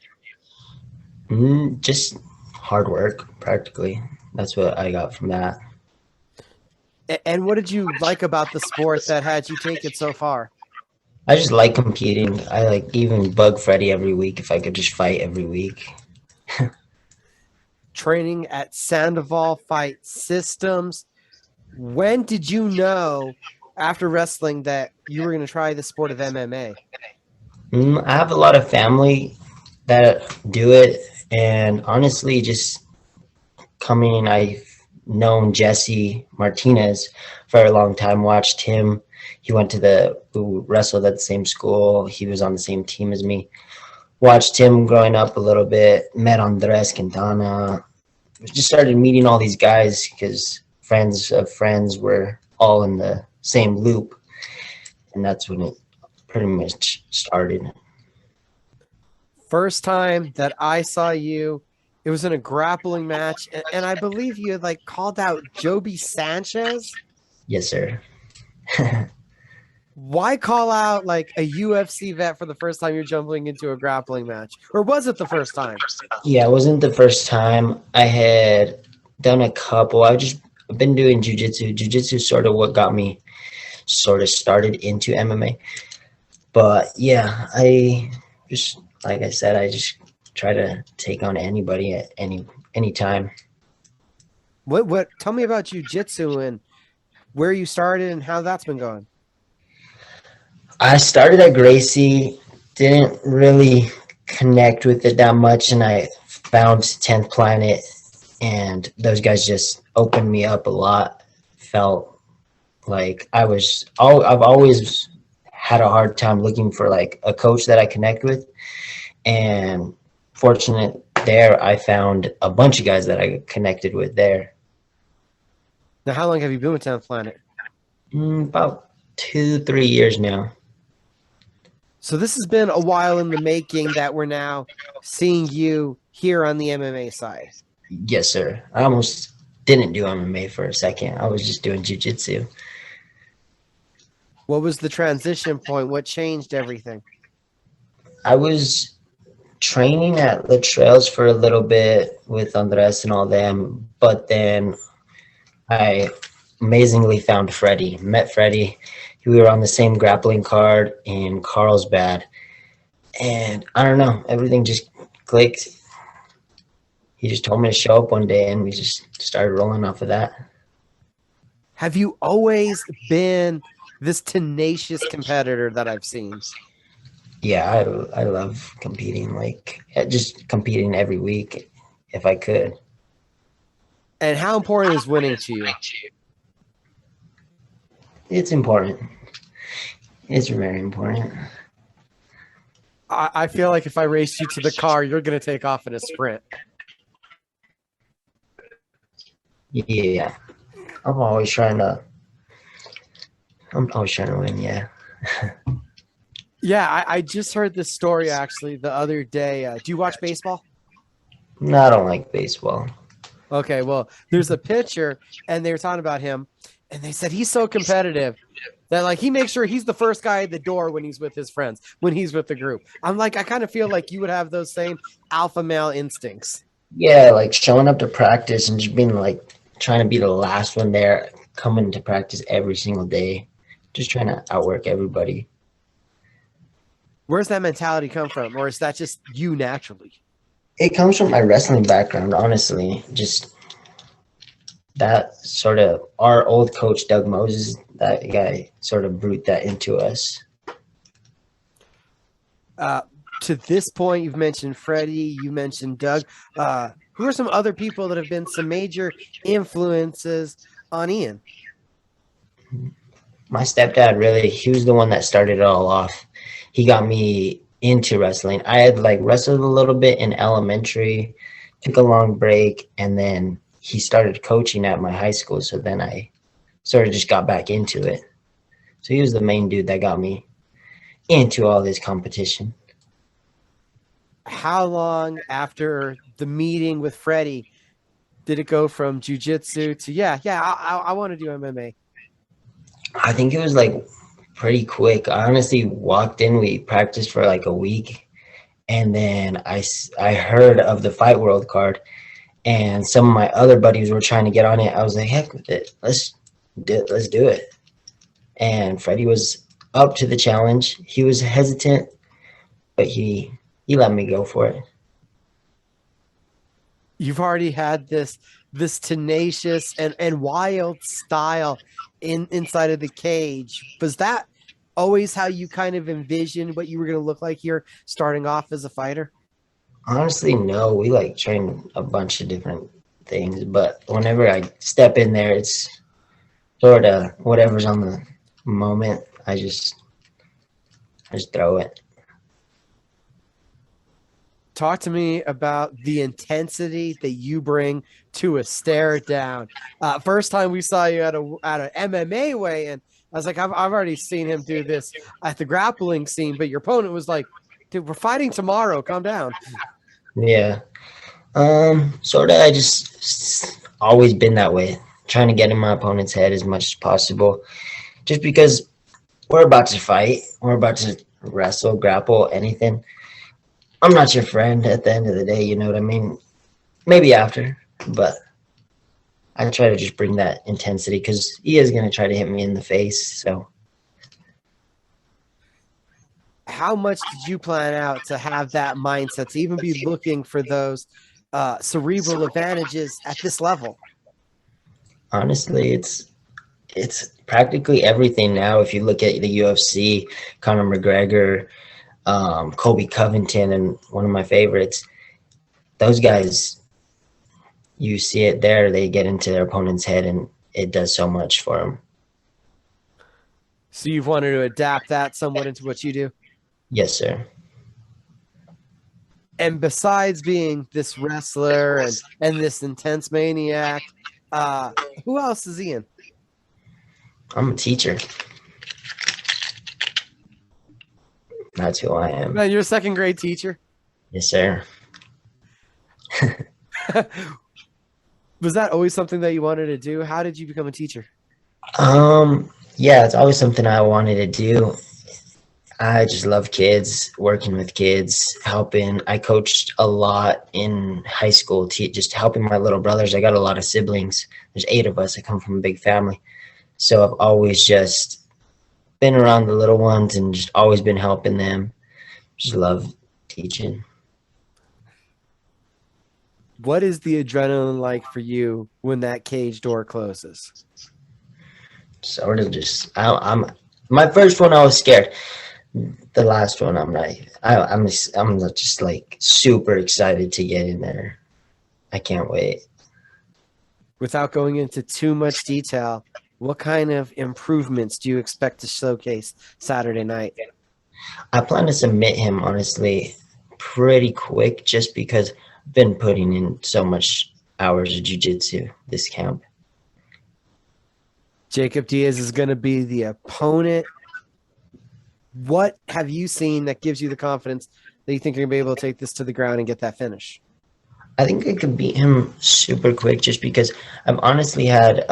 Just hard work, practically. That's what I got from that. And what did you like about the sport that had you take it so far? I just like competing. I like even bug Freddie every week if I could just fight every week. Training at Sandoval Fight Systems. When did you know after wrestling that you were going to try the sport of MMA? I have a lot of family that do it, and honestly, just coming, I've known Jesse Martinez for a long time, watched him. He who wrestled at the same school. He was on the same team as me. Watched him growing up a little bit, met Andres Quintana. Just started meeting all these guys because friends of friends were all in the same loop. And that's when it pretty much started. First time that I saw you, it was in a grappling match. And I believe you had called out Joby Sanchez. Yes, sir. Why call out a UFC vet for the first time you're jumping into a grappling match? Or was it the first time? Yeah, it wasn't the first time. I had done a couple. I've been doing jiu-jitsu. Jiu-jitsu is sort of what got me sort of started into MMA. But yeah, I just, like I said, I just try to take on anybody at any time. What tell me about jiu-jitsu and where you started and how that's been going. I started at Gracie, didn't really connect with it that much, and I found 10th Planet, and those guys just opened me up a lot. Felt like I've always had a hard time looking for a coach that I connect with, and fortunate there, I found a bunch of guys that I connected with there. Now, how long have you been with 10th Planet? About 2-3 years now. So this has been a while in the making that we're now seeing you here on the MMA side. Yes, sir. I almost didn't do MMA for a second. I was just doing jiu-jitsu. What was the transition point? What changed everything? I was training at the trails for a little bit with Andres and all them, but then I amazingly found Freddie. Met Freddie. We were on the same grappling card in Carlsbad, and I don't know, everything just clicked. He just told me to show up one day, and we just started rolling off of that. Have you always been this tenacious competitor that I've seen? Yeah, I love competing, just competing every week if I could. And how important is winning to you? It's important. It's very important. I feel like if I race you to the car, you're going to take off in a sprint. Yeah. I'm always trying to win, yeah. Yeah, I just heard this story actually the other day. Do you watch baseball? No, I don't like baseball. Okay, well, there's a pitcher, and they were talking about him, and they said he's so competitive That like he makes sure he's the first guy at the door when he's with his friends, when he's with the group. I'm like, I kind of feel like you would have those same alpha male instincts. Yeah, like showing up to practice and just being like trying to be the last one there, coming to practice every single day, just trying to outwork everybody. Where's that mentality come from? Or is that just you naturally? It comes from my wrestling background, honestly. Just that sort of, our old coach, Doug Moses, that guy sort of brewed that into us. To this point, you've mentioned Freddie, you mentioned Doug. Who are some other people that have been some major influences on Iyean? My stepdad, really, he was the one that started it all off. He got me into wrestling. I had like wrestled a little bit in elementary, took a long break, and then he started coaching at my high school. So then I sort of just got back into it. So he was the main dude that got me into all this competition. How long after the meeting with Freddie did it go from jiu-jitsu to, I want to do MMA? I think it was like pretty quick. I honestly walked in, we practiced for like a week, and then I heard of the Fight World card, and some of my other buddies were trying to get on it. I was like, heck with it, let's do it. And Freddie was up to the challenge. He was hesitant, but he let me go for it. You've already had this tenacious and wild style inside of the cage. Was that always how you kind of envisioned what you were going to look like here starting off as a fighter? Honestly, no. We like train a bunch of different things, but whenever I step in there, it's sort of whatever's on the moment. I just throw it. Talk to me about the intensity that you bring to a stare down. First time we saw you at an MMA weigh-in, I was like, I've already seen him do this at the grappling scene, but your opponent was like, dude, we're fighting tomorrow. Calm down. Yeah. Sort of, I just always been that way, trying to get in my opponent's head as much as possible, just because we're about to fight, we're about to wrestle, grapple, anything. I'm not your friend at the end of the day, you know what I mean? Maybe after, but I try to just bring that intensity because he is going to try to hit me in the face. So, how much did you plan out to have that mindset to even be looking for those cerebral advantages at this level? Honestly, it's practically everything now. If you look at the UFC, Conor McGregor, Colby Covington, and one of my favorites, those guys, you see it there, they get into their opponent's head and it does so much for them. So you've wanted to adapt that somewhat into what you do? Yes, sir. And besides being this wrestler and this intense maniac, who else is Iyean? I'm a teacher. That's who I am. Man, you're a second grade teacher? Yes, sir. Was that always something that you wanted to do? How did you become a teacher? Yeah, it's always something I wanted to do. I just love kids, working with kids, helping. I coached a lot in high school, just helping my little brothers. I got a lot of siblings. There's 8 of us. I come from a big family. So I've always just been around the little ones and just always been helping them. Just love teaching. What is the adrenaline like for you when that cage door closes? Sort of just, I'm my first one, I was scared. The last one, I'm just like super excited to get in there. I can't wait. Without going into too much detail, what kind of improvements do you expect to showcase Saturday night? I plan to submit him, honestly, pretty quick, just because I've been putting in so much hours of jiu-jitsu this camp. Jacob Diaz is going to be the opponent. What have you seen that gives you the confidence that you think you're going to be able to take this to the ground and get that finish? I think I could beat him super quick just because I've honestly had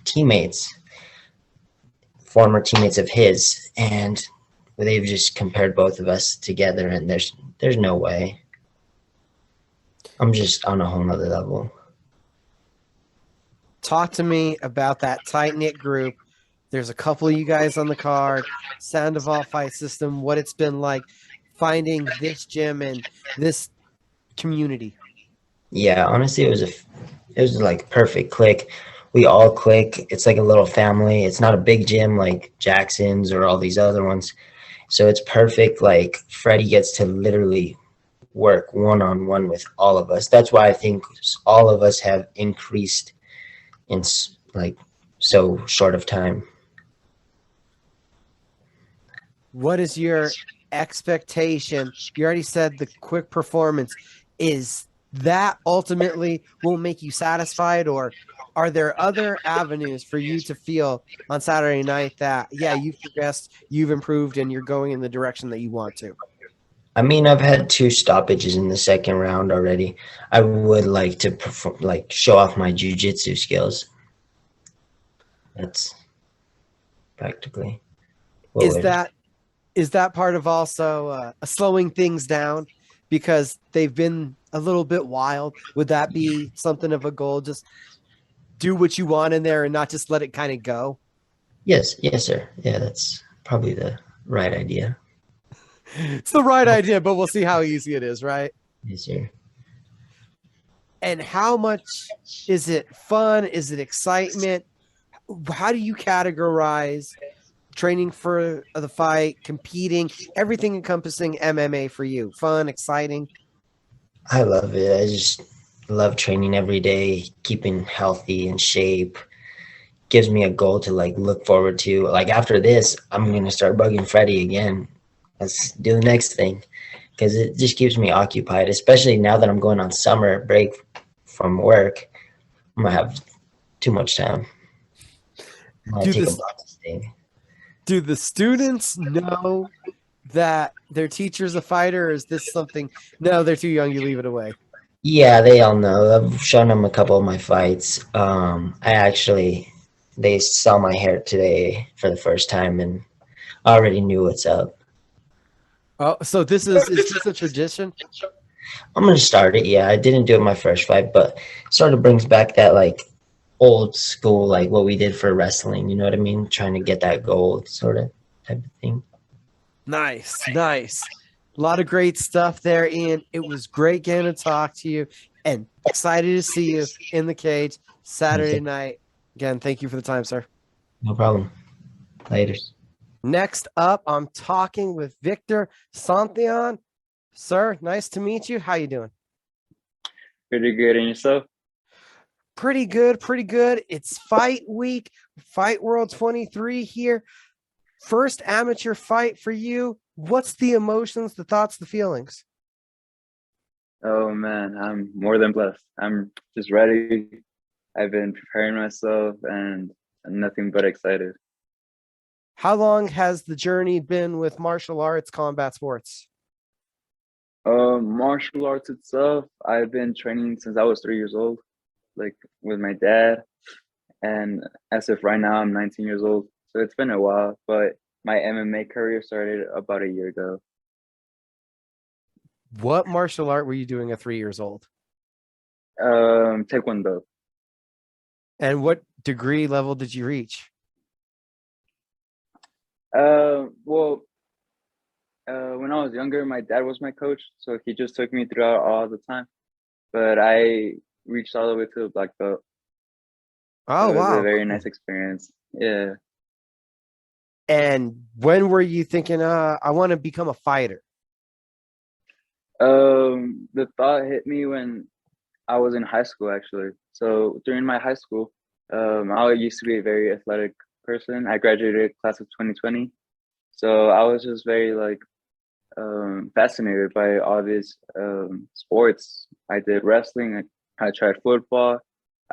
teammates former teammates of his, and they've just compared both of us together, and there's no way. I'm just on a whole nother level. Talk to me about that tight-knit group. There's a couple of you guys on the card. Sandoval Fight System, what it's been like finding this gym and this community. Yeah, honestly, it was like perfect click. We all click. It's like a little family. It's not a big gym like Jackson's or all these other ones. So it's perfect. Like Freddie gets to literally work one-on-one with all of us. That's why I think all of us have increased in like so short of time. What is your expectation? You already said the quick performance. Is that ultimately will make you satisfied, or are there other avenues for you to feel on Saturday night that, yeah, you've progressed, you've improved, and you're going in the direction that you want to? I mean, I've had 2 stoppages in the second round already. I would like to perform, like show off my jiu-jitsu skills. That's practically what Is that part of also slowing things down because they've been a little bit wild? Would that be something of a goal? Just do what you want in there and not just let it kind of go? Yes, sir. Yeah, that's probably the right idea. It's the right idea, but we'll see how easy it is, right? Yes, sir. And how much is it fun? Is it excitement? How do you categorize training for the fight, competing, everything encompassing MMA for you? Fun, exciting? I love it. I just love training every day, keeping healthy and shape. Gives me a goal to like look forward to. Like after this, I'm going to start bugging Freddie again. Let's do the next thing, because it just keeps me occupied, especially now that I'm going on summer break from work. I'm going to have too much time. I'm going to take a boxing thing. Do the students know that their teacher's a fighter, or is this something? No, they're too young. You leave it away. Yeah, they all know. I've shown them a couple of my fights. They saw my hair today for the first time and already knew what's up. Oh, so is this a tradition? I'm gonna start it. Yeah, I didn't do it my first fight, but sort of brings back that like old school, like what we did for wrestling. You know what I mean? Trying to get that gold sort of type of thing. Nice. A lot of great stuff there, Ian. It was great getting to talk to you, and excited to see you in the cage Saturday night. Again, thank you for the time, sir. No problem. Later. Next up, I'm talking with Victor Santillan. Sir, nice to meet you. How you doing? Pretty good. And yourself? Pretty good. It's fight week, Fight World 23 here. First amateur fight for you. What's the emotions, the thoughts, the feelings? Oh man, I'm more than blessed. I'm just ready. I've been preparing myself and I'm nothing but excited. How long has the journey been with martial arts, combat sports? Martial arts itself, I've been training since I was 3 years old, like with my dad. And as of right now, I'm 19 years old. So it's been a while, but my MMA career started about a year ago. What martial art were you doing at 3 years old? Taekwondo. And what degree level did you reach? When I was younger, my dad was my coach, so he just took me throughout all the time. But I reached all the way to a black belt. Oh, so it was wow. a very nice experience. Yeah. And when were you thinking, I want to become a fighter? The thought hit me when I was in high school, actually. So during my high school, I used to be a very athletic person. I graduated class of 2020. So I was just very fascinated by all these sports. I did wrestling. I tried football.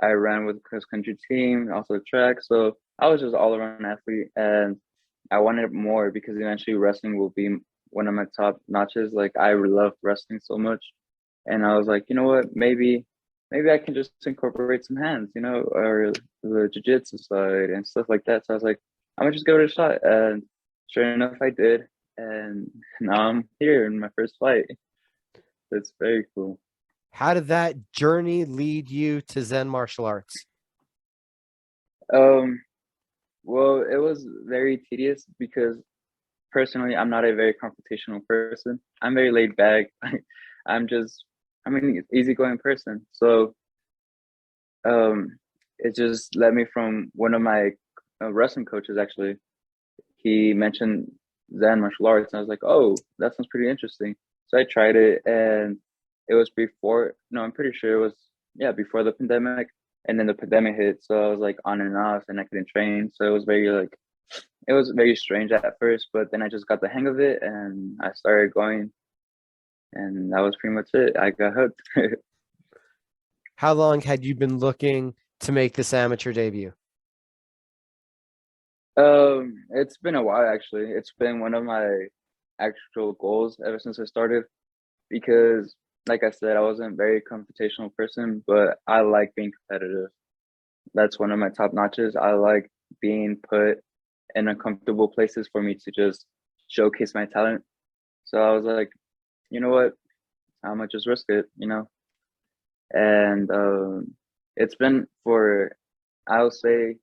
I ran with the cross country team, also track. So I was just all around athlete, and I wanted more because eventually wrestling will be one of my top notches. Like I love wrestling so much, and I was like, you know what, maybe I can just incorporate some hands, or the jiu-jitsu side and stuff like that. So I was like, I'm gonna just give it a shot. And sure enough, I did. And now I'm here in my first fight. It's very cool. How did that journey lead you to Zen martial arts? Well, it was very tedious because personally, I'm not a very confrontational person. I'm very laid back. I'm an easygoing person. So, it just led me from one of my wrestling coaches, actually. He mentioned Zen martial arts, and I was like, oh, that sounds pretty interesting. So I tried it, and it was I'm pretty sure it was, yeah, before the pandemic. And then the pandemic hit, so I was like on and off, and I couldn't train. So it was very strange at first, but then I just got the hang of it, and I started going, and that was pretty much it. I got hooked. How long had you been looking to make this amateur debut? It's been a while, actually. It's been one of my actual goals ever since I started, because like I said, I wasn't a very confrontational person, but I like being competitive. That's one of my top notches. I like being put in uncomfortable places for me to just showcase my talent. So I was like, you know what? I'm gonna just risk it, And it's been for, I'll say, a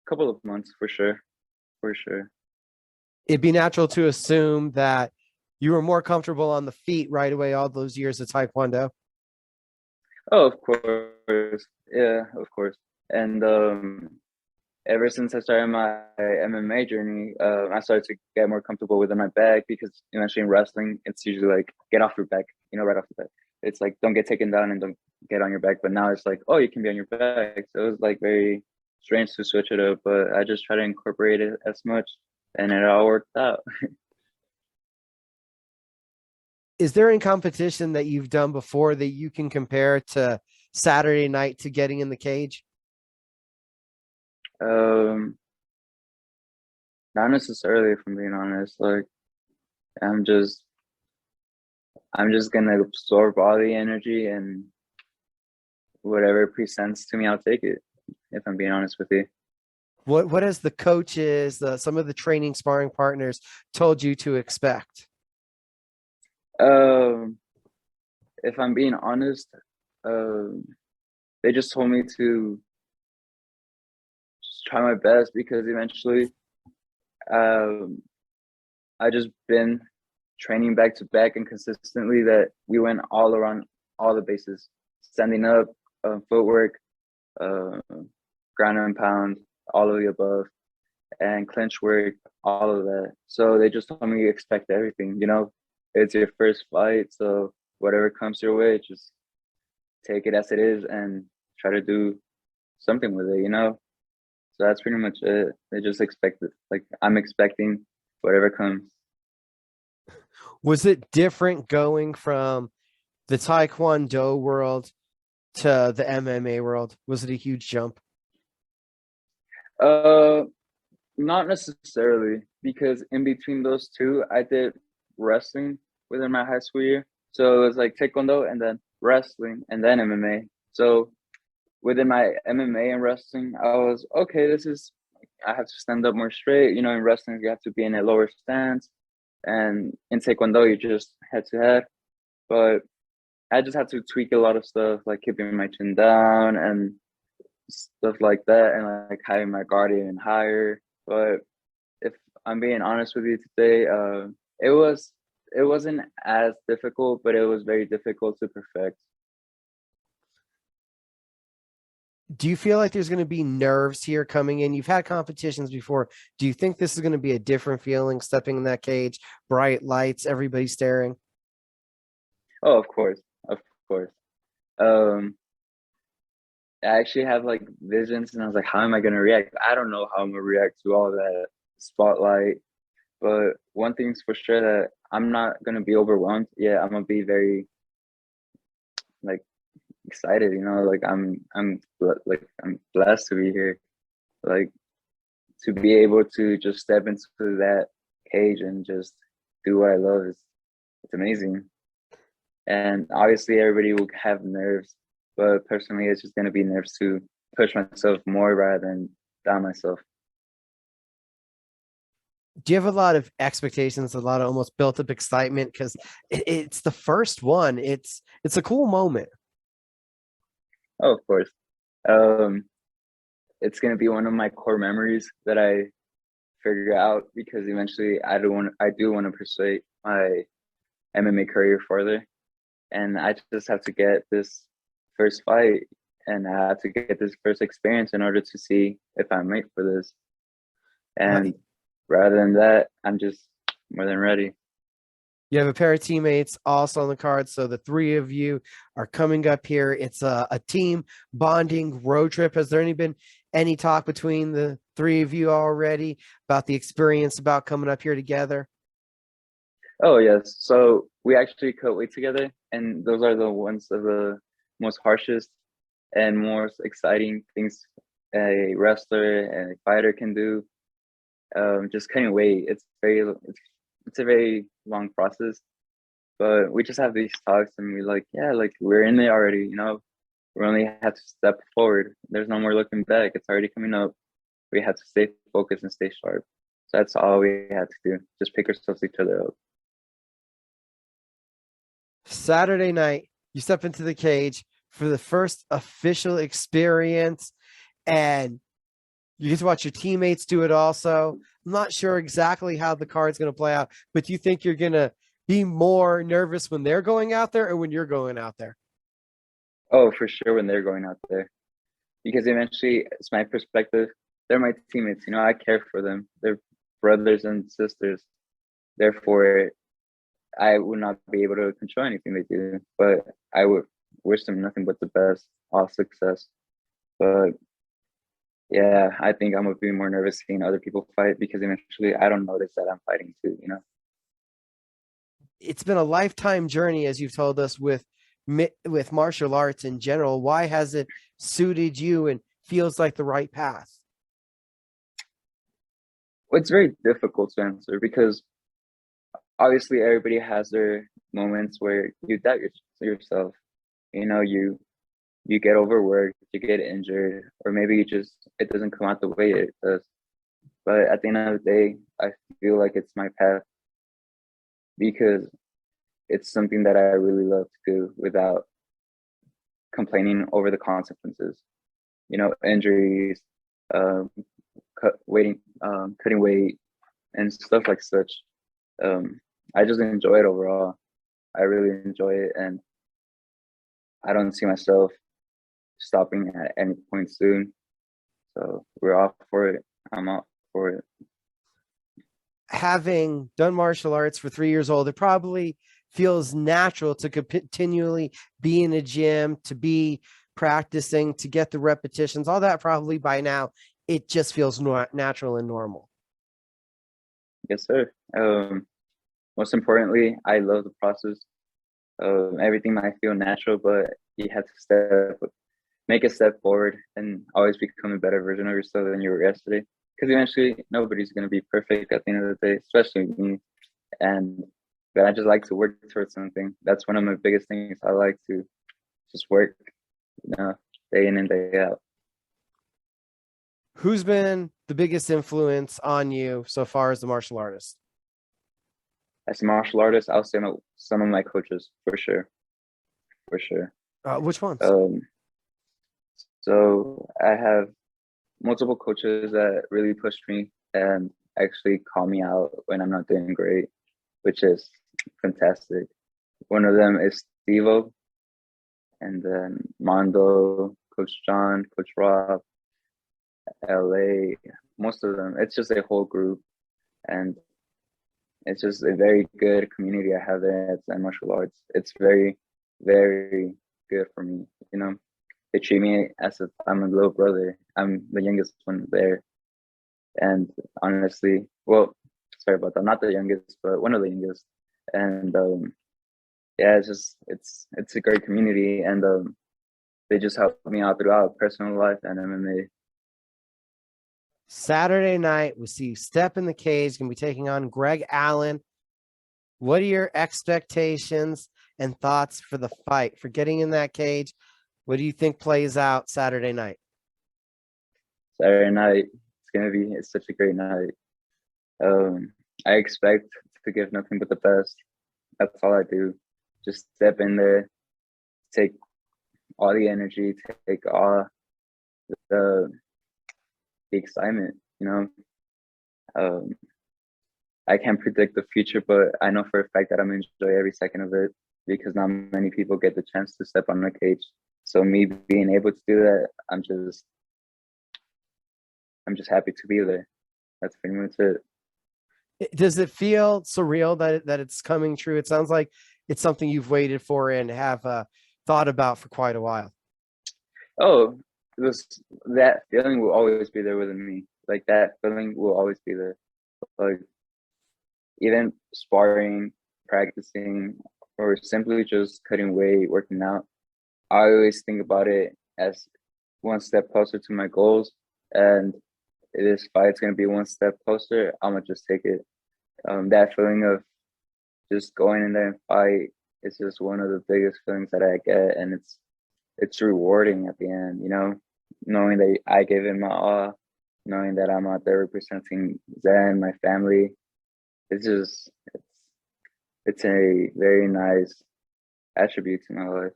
couple of months for sure. For sure. It'd be natural to assume that you were more comfortable on the feet right away all those years of Taekwondo. Oh, of course. Yeah, of course. And ever since I started my MMA journey, I started to get more comfortable within my bag, because eventually in wrestling, it's usually like, get off your back, right off the bat. It's like, don't get taken down and don't get on your back. But now it's like, oh, you can be on your back. So it was like very strange to switch it up, but I just try to incorporate it as much, and it all worked out. Is there any competition that you've done before that you can compare to Saturday night to getting in the cage? Not necessarily, if I'm being honest. Like, I'm just gonna absorb all the energy, and whatever presents to me, I'll take it, if I'm being honest with you. What has the coaches, some of the training sparring partners told you to expect? If I'm being honest, they just told me to just try my best, because eventually, I just been training back to back and consistently, that we went all around all the bases, standing up, footwork, ground and pound, all of the above, and clinch work, all of that. So they just told me to expect everything. It's your first fight, so whatever comes your way, just take it as it is and try to do something with it. So that's pretty much it. They just expect it. Like, I'm expecting whatever comes. Was it different going from the Taekwondo world to the MMA world? Was it a huge jump? Not necessarily, because in between those two, I did wrestling within my high school year. So it was like Taekwondo and then wrestling and then MMA. So within my MMA and wrestling, I was, okay, I have to stand up more straight. In wrestling, you have to be in a lower stance. And in Taekwondo, you just head to head. But I just had to tweak a lot of stuff, like keeping my chin down and stuff like that, and like having my guard even higher. But if I'm being honest with you today, it wasn't as difficult, but it was very difficult to perfect. Do you feel like there's going to be nerves here coming in? You've had competitions before. Do you think this is going to be a different feeling stepping in that cage, bright lights, everybody staring? Oh, of course. Of course. I actually have like visions, and I was like, how am I going to react? I don't know how I'm going to react to all that spotlight. But one thing's for sure, that I'm not going to be overwhelmed. Yeah, I'm going to be very like excited, like I'm blessed to be here, like to be able to just step into that cage and just do what I love. It's amazing. And obviously everybody will have nerves, but personally it's just going to be nerves to push myself more rather than down myself. Do you have a lot of expectations, a lot of almost built up excitement? Because it's the first one. It's a cool moment. Oh, of course. Um, it's gonna be one of my core memories that I figure out because eventually I do want to pursue my MMA career further, and I just have to get this first fight, and I have to get this first experience in order to see if I'm made for this. And rather than that, I'm just more than ready. You have a pair of teammates also on the card. So the three of you are coming up here. It's a team bonding road trip. Has there been any talk between the three of you already about the experience about coming up here together? Oh yes, so we actually cut weight together, and those are the ones of the most harshest and most exciting things a wrestler and a fighter can do. Just cutting weight, it's a very long process, but we just have these talks and we're like, yeah, like we're in there already, you know, we only have to step forward. There's no more looking back. It's already coming up. We have to stay focused and stay sharp. So that's all we had to do. Just pick ourselves each other up. Saturday night, you step into the cage for the first official experience, and you get to watch your teammates do it also. I'm not sure exactly how the card's going to play out, but do you think you're going to be more nervous when they're going out there or when you're going out there? Oh, for sure when they're going out there. Because eventually, it's my perspective. They're my teammates, you know, I care for them. They're brothers and sisters. Therefore, I would not be able to control anything they do, but I would wish them nothing but the best, all success. But yeah, I think I'm gonna be more nervous seeing other people fight because eventually I don't notice that I'm fighting too, you know? It's been a lifetime journey, as you've told us, with martial arts in general. Why has it suited you and feels like the right path? Well, it's very difficult to answer because obviously everybody has their moments where you doubt yourself. You know, you get overworked, you get injured, or maybe it doesn't come out the way it does. But at the end of the day, I feel like it's my path because it's something that I really love to do without complaining over the consequences. You know, injuries, cutting weight, and stuff like such. I just enjoy it overall. I really enjoy it, and I don't see myself stopping at any point soon. So we're off for it. I'm up for it. Having done martial arts for 3 years old, it probably feels natural to continually be in a gym, to be practicing, to get the repetitions, all that. Probably by now, it just feels natural and normal. Yes, sir. Most importantly, I love the process. Everything might feel natural, but you have to make a step forward and always become a better version of yourself than you were yesterday. Because eventually, nobody's going to be perfect at the end of the day, especially me. But I just like to work towards something. That's one of my biggest things. I like to just work, you know, day in and day out. Who's been the biggest influence on you so far as a martial artist? As a martial artist, I'll say some of my coaches for sure. For sure. Which ones? So I have multiple coaches that really pushed me and actually call me out when I'm not doing great, which is fantastic. One of them is Stevo, and then Mondo, Coach John, Coach Rob, LA, most of them. It's just a whole group, and it's just a very good community I have there at Zen Martial Arts. It's very, very good for me, you know. They treat me as if I'm a little brother. I'm the youngest one there. And honestly, well, sorry about that. Not the youngest, but one of the youngest. And yeah, it's a great community, and they just help me out throughout personal life and MMA. Saturday night, we see you step in the cage, gonna be taking on Greg Allen. What are your expectations and thoughts for the fight, for getting in that cage? What do you think plays out Saturday night? Saturday night, it's such a great night. I expect to give nothing but the best. That's all I do. Just step in there, take all the energy, take all the excitement, you know. I can't predict the future, but I know for a fact that I'm enjoy every second of it because not many people get the chance to step on the cage. So me being able to do that, I'm just happy to be there. That's pretty much it. Does it feel surreal that it's coming true? It sounds like it's something you've waited for and have thought about for quite a while. Oh, that feeling will always be there within me. Like that feeling will always be there. Like even sparring, practicing, or simply just cutting weight, working out, I always think about it as one step closer to my goals. And this fight's gonna be one step closer. I'm gonna just take it. That feeling of just going in there and fight is just one of the biggest feelings that I get, and it's rewarding at the end. You know, knowing that I gave it my all, knowing that I'm out there representing Zen, my family. It's a very nice attribute to my life.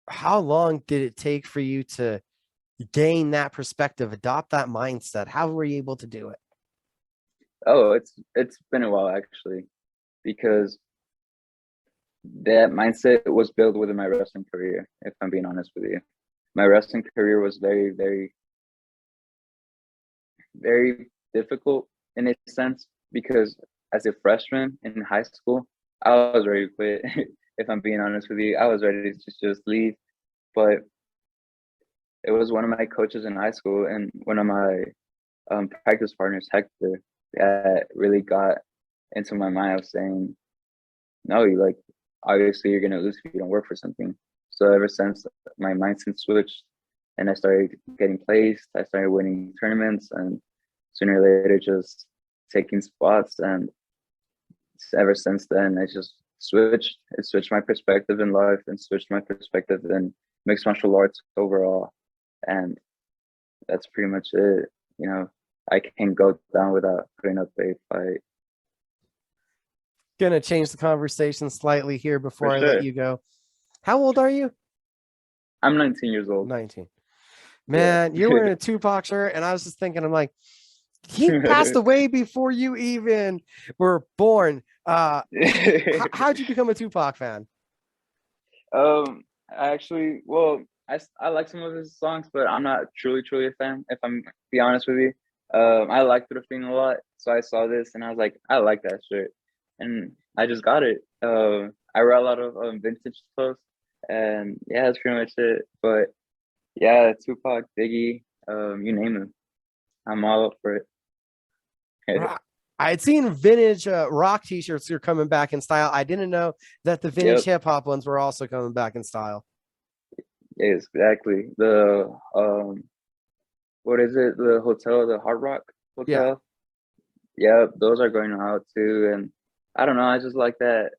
How long did it take for you to gain that perspective, adopt that mindset? How were you able to do it? Oh, it's been a while actually, because that mindset was built within my wrestling career, if I'm being honest with you. My wrestling career was very, very, very difficult in a sense, because as a freshman in high school, I was ready to quit. If I'm being honest with you, I was ready to just leave. But it was one of my coaches in high school and one of my practice partners, Hector, that really got into my mind of saying, no, obviously you're gonna lose if you don't work for something. So ever since, my mindset switched and I started getting placed, I started winning tournaments, and sooner or later just taking spots. And ever since then, I just switched. It switched my perspective in life and switched my perspective in mixed martial arts overall. And that's pretty much it. You know, I can't go down without putting up a fight. Gonna change the conversation slightly here before For I sure. let you go. How old are you? I'm 19 years old. 19. Man, Yeah. you're wearing a Tupac shirt, and I was just thinking, I'm like, he passed away before you even were born. How'd you become a Tupac fan? Actually, well, I like some of his songs, but I'm not truly a fan, if I'm be honest with you. I like the thing a lot, so I saw this and I was like, I like that shirt, and I just got it. I wear a lot of vintage clothes, and yeah, that's pretty much it. But yeah, Tupac, Biggie, you name them, I'm all up for it. I had seen vintage rock t-shirts are coming back in style. I didn't know that the vintage hip hop ones were also coming back in style. Exactly. The what is it? The hotel, the Hard Rock Hotel. Yeah, those are going out too. And I don't know, I just like that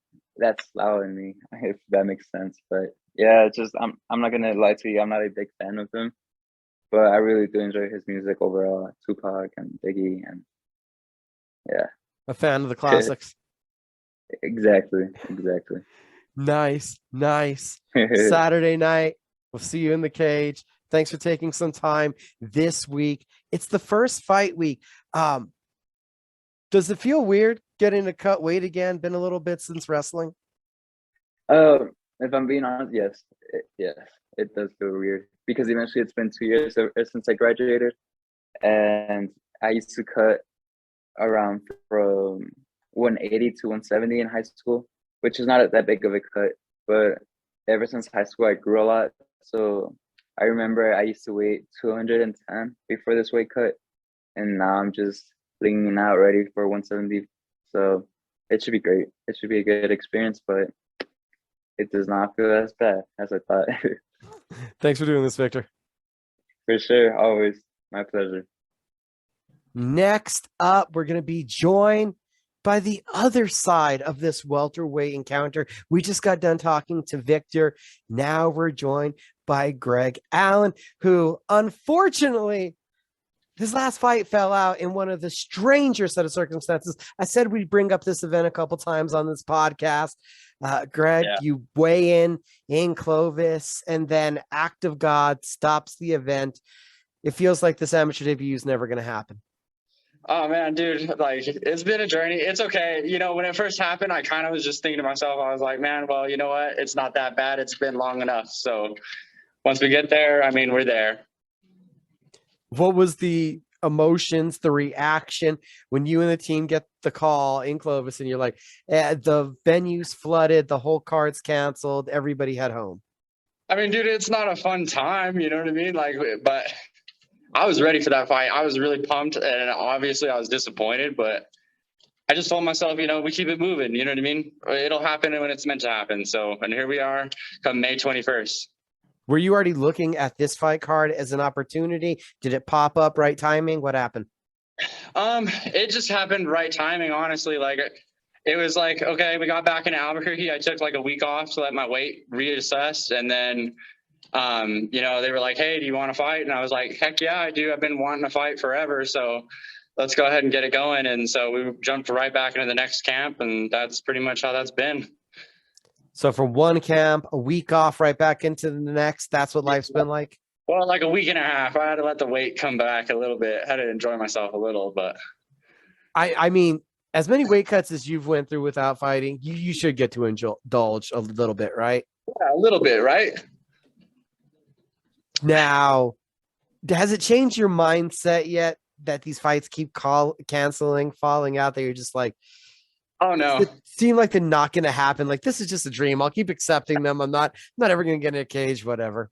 style in me, if that makes sense. But yeah, it's just I'm not gonna lie to you, I'm not a big fan of him, but I really do enjoy his music overall. Tupac and Biggie, and yeah. A fan of the classics. Exactly. Nice. Saturday night, we'll see you in the cage. Thanks for taking some time this week. It's the first fight week. Does it feel weird getting to cut weight again? Been a little bit since wrestling. If I'm being honest, yes, it does feel weird, because eventually it's been 2 years since I graduated, and I used to cut around from 180 to 170 in high school, which is not that big of a cut, but ever since high school I grew a lot. So I remember I used to weigh 210 before this weight cut, and now I'm just leaning out ready for 170. So it should be great. It should be a good experience, but it does not feel as bad as I thought. Thanks for doing this, Victor. For sure, always my pleasure. Next up, we're going to be joined by the other side of this welterweight encounter. We just got done talking to Victor. Now we're joined by Greg Allen, who unfortunately This last fight fell out in one of the stranger set of circumstances. I said we'd bring up this event a couple times on this podcast. Greg, you weigh in Clovis, and then Act of God stops the event. It feels like this amateur debut is never going to happen. Oh man, dude, like it's been a journey. It's okay. You know, when it first happened, I kind of was just thinking to myself, I was like, man, well, you know what? It's not that bad. It's been long enough. So once we get there, I mean, we're there. What was the emotions, the reaction when you and the team get the call in Clovis and you're like, the venue's flooded, the whole card's canceled, everybody head home? I mean, dude, it's not a fun time, you know what I mean? Like, but I was ready for that fight. I was really pumped, and obviously I was disappointed, but I just told myself, you know, we keep it moving, you know what I mean? It'll happen when it's meant to happen. So, and here we are come May 21st. Were you already looking at this fight card as an opportunity? Did it pop up right timing? What happened? It just happened right timing, honestly. Like it was like, okay, we got back in Albuquerque. I took like a week off to let my weight reassess. And then, you know, they were like, hey, do you want to fight? And I was like, heck yeah, I do. I've been wanting to fight forever. So let's go ahead and get it going. And so we jumped right back into the next camp. And that's pretty much how that's been. So from one camp, a week off, right back into the next. That's what life's been like? Well, like a week and a half. I had to let the weight come back a little bit. I had to enjoy myself a little, but I mean, as many weight cuts as you've went through without fighting, you should get to indulge a little bit, right? Yeah, a little bit, right? Now, has it changed your mindset yet that these fights keep canceling, falling out, that you're just like, oh no, it seemed like they're not going to happen? Like, this is just a dream. I'll keep accepting them. I'm not ever going to get in a cage, whatever.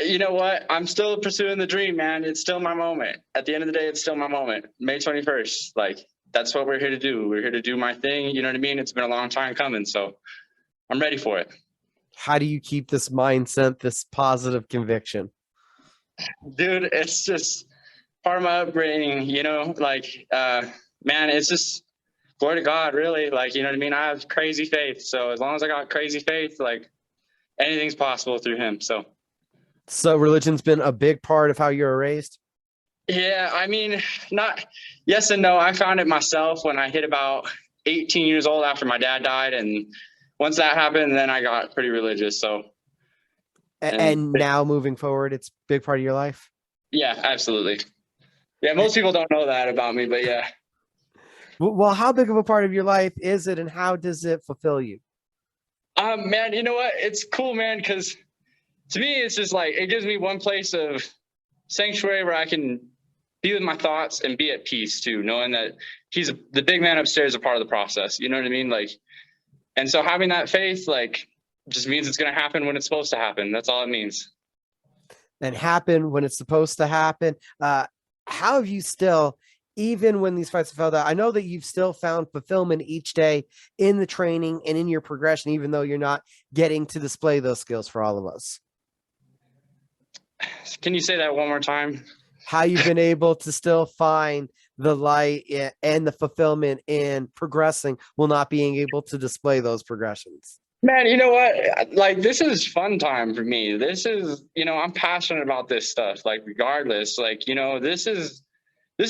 You know what? I'm still pursuing the dream, man. It's still my moment. At the end of the day, it's still my moment. May 21st. Like, that's what we're here to do. We're here to do my thing. You know what I mean? It's been a long time coming, so I'm ready for it. How do you keep this mindset, this positive conviction? Dude, it's just part of my upbringing, you know, like, man, it's just glory to God, really. Like, you know what I mean? I have crazy faith. So as long as I got crazy faith, like anything's possible through him. So religion's been a big part of how you were raised? Yeah, I mean, not yes and no. I found it myself when I hit about 18 years old after my dad died. And once that happened, then I got pretty religious. So. And now moving forward, it's a big part of your life? Yeah, absolutely. Yeah, most people don't know that about me, but yeah. Well, how big of a part of your life is it, and how does it fulfill you? Man, you know what? It's cool, man, because to me, it's just like, it gives me one place of sanctuary where I can be with my thoughts and be at peace too, knowing that the big man upstairs is a part of the process. You know what I mean? Like, and so having that faith, like, just means it's going to happen when it's supposed to happen. That's all it means. And happen when it's supposed to happen. How have you still, even when these fights have fell out, I know that you've still found fulfillment each day in the training and in your progression, even though you're not getting to display those skills for all of us. Can you say that one more time? How you've been able to still find the light and the fulfillment in progressing while not being able to display those progressions. Man, you know what? Like, this is fun time for me. This is, you know, I'm passionate about this stuff. Like, regardless, like, you know, this is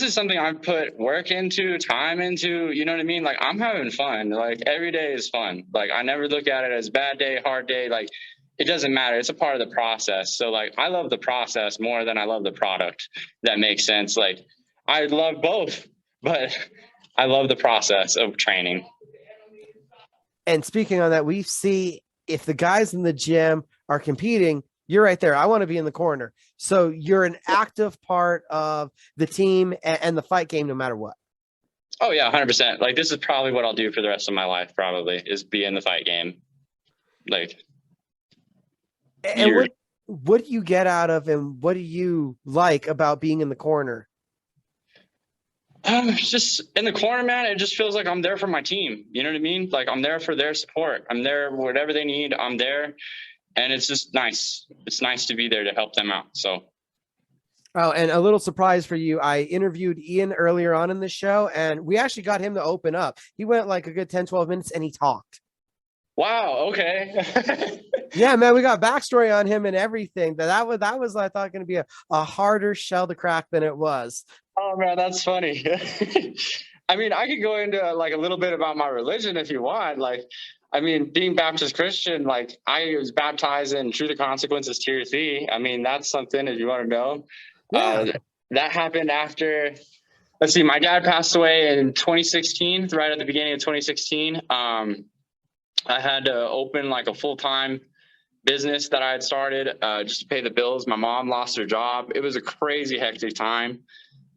something I've put work into, time into, you know what I mean? Like, I'm having fun. Like, every day is fun. Like, I never look at it as bad day, hard day. Like, it doesn't matter. It's a part of the process. So, like, I love the process more than I love the product. That makes sense. Like, I love both, but I love the process of training. And speaking on that, we see if the guys in the gym are competing, you're right there. I want to be in the corner. So you're an active part of the team and the fight game, no matter what. Oh yeah, 100%. Like, this is probably what I'll do for the rest of my life, probably, is be in the fight game. Like, and what do you get out of, and what do you like about being in the corner? Just in the corner, man, it just feels like I'm there for my team. You know what I mean? Like, I'm there for their support. I'm there, whatever they need, I'm there. And it's just nice. It's nice to be there to help them out. So. Oh, and a little surprise for you. I interviewed Iyean earlier on in the show, and we actually got him to open up. He went like a good 10, 12 minutes and he talked. Wow. Okay. Yeah, man, we got backstory on him and everything. That was I thought going to be a harder shell to crack than it was. Oh man, that's funny. I mean, I could go into like a little bit about my religion if you want. Like, I mean, being Baptist Christian, like I was baptized in True the Consequences Tier 3. I mean, that's something if you want to know. Yeah. That happened after, let's see, my dad passed away in 2016, right at the beginning of 2016. I had to open like a full-time business that I had started just to pay the bills. My mom lost her job. It was a crazy hectic time.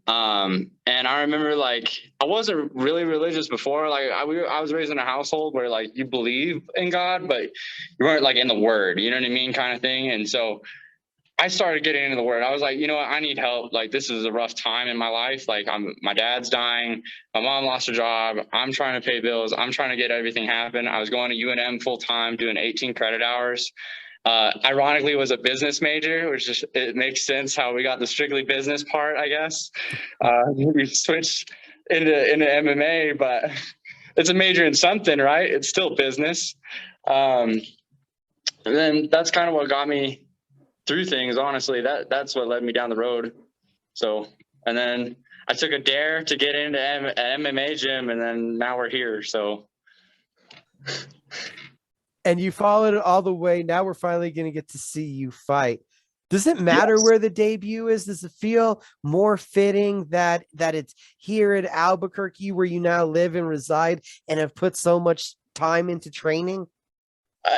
And I remember like I wasn't really religious before. Like I was raised in a household where like you believe in God, but you weren't like in the Word, you know what I mean, kind of thing. And so I started getting into the Word. I was like, you know what, I need help. Like this is a rough time in my life. Like my dad's dying, my mom lost her job. I'm trying to pay bills. I'm trying to get everything happen. I was going to UNM full time, doing 18 credit hours. Ironically was a business major, which is, it makes sense how we got the strictly business part, I guess. We switched into MMA, but it's a major in something, right? It's still business. And then that's kind of what got me through things. Honestly, that's what led me down the road. So, and then I took a dare to get into an MMA gym, and then now we're here. So. And you followed it all the way. Now we're finally going to get to see you fight. Does it matter Yes. where the debut is? Does it feel more fitting that it's here at Albuquerque where you now live and reside and have put so much time into training?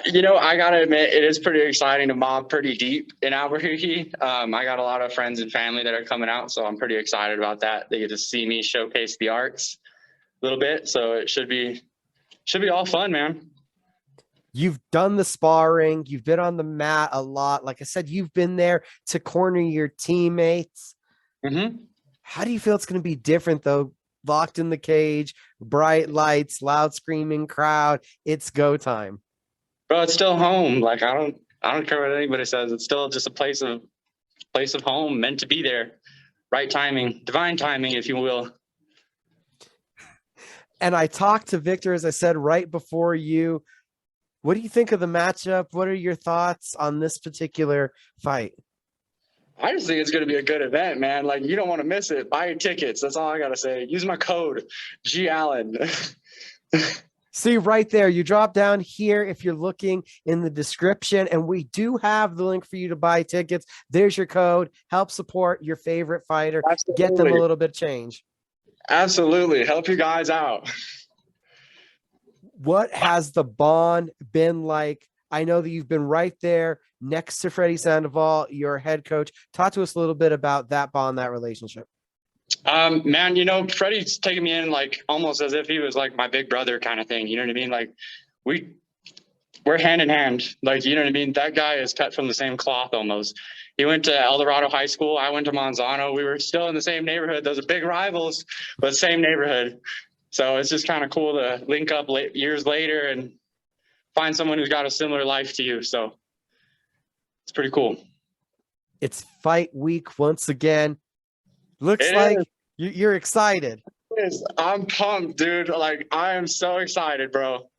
You know, I gotta admit, it is pretty exciting to mob pretty deep in Albuquerque. I got a lot of friends and family that are coming out, so I'm pretty excited about that. They get to see me showcase the arts a little bit, so it should be all fun, man. You've done the sparring. You've been on the mat a lot. Like I said, you've been there to corner your teammates. Mm-hmm. How do you feel it's going to be different, though? Locked in the cage, bright lights, loud screaming crowd. It's go time. Bro, it's still home. Like I don't care what anybody says. It's still just a place of home, meant to be there. Right timing, divine timing, if you will. And I talked to Victor, as I said, right before you. What do you think of the matchup? What are your thoughts on this particular fight? I just think it's going to be a good event, man. Like, you don't want to miss it. Buy your tickets. That's all I got to say. Use my code, G Allen. See right there, you drop down here if you're looking in the description, and we do have the link for you to buy tickets. There's your code. Help support your favorite fighter. Absolutely. Get them a little bit of change. Absolutely. Help you guys out. What has the bond been like? I know that you've been right there next to Freddie Sandoval, your head coach. Talk to us a little bit about that bond, that relationship. Man, you know, Freddie's taking me in like almost as if he was like my big brother kind of thing. You know what I mean? Like we're hand in hand. Like, you know what I mean? That guy is cut from the same cloth almost. He went to El Dorado High School. I went to Manzano. We were still in the same neighborhood. Those are big rivals, but same neighborhood. So it's just kind of cool to link up years later and find someone who's got a similar life to you. So it's pretty cool. It's fight week once again. Looks like you're excited. I'm pumped, dude. Like, I am so excited, bro.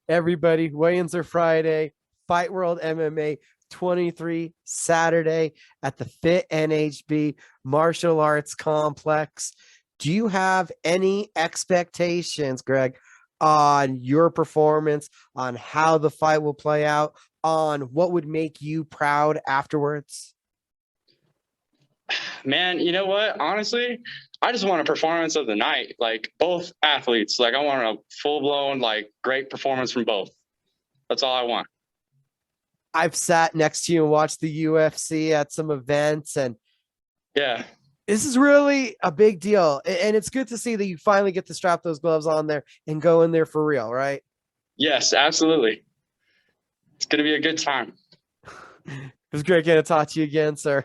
Everybody, weigh-ins are Friday. Fight World MMA 23 Saturday at the Fit NHB Martial Arts Complex. Do you have any expectations, Greg, on your performance, on how the fight will play out, on what would make you proud afterwards? Man, you know what? Honestly, I just want a performance of the night. Like, both athletes. Like, I want a full-blown, like, great performance from both. That's all I want. I've sat next to you and watched the UFC at some events, and yeah, this is really a big deal. And it's good to see that you finally get to strap those gloves on there and go in there for real, right? Yes, absolutely. It's going to be a good time. It was great getting to talk to you again, sir.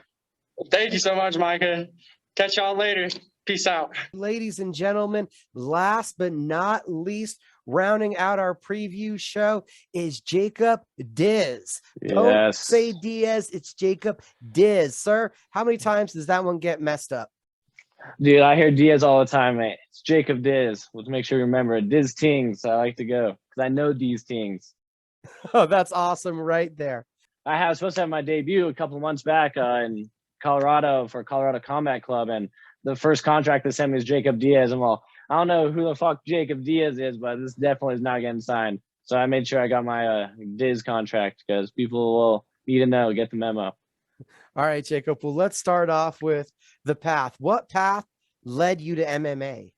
Thank you so much, Micah. Catch y'all later. Peace out. Ladies and gentlemen, last but not least, rounding out our preview show is Jacob Diz. Yes. Don't say Diaz, it's Jacob Diz. Sir, how many times does that one get messed up? Dude, I hear Diaz all the time, mate. It's Jacob Diaz. Let's make sure you remember it. Diz Tings. I like to go because I know these Tings. Oh, that's awesome right there. I was supposed to have my debut a couple of months back in Colorado for Colorado Combat Club, and the first contract they sent me is Jacob Diaz. I'm all, I don't know who the fuck Jacob Diaz is, but this definitely is not getting signed. So I made sure I got my Diz contract because people will need to know, get the memo. All right, Jacob. Well, let's start off with the path. What path led you to MMA?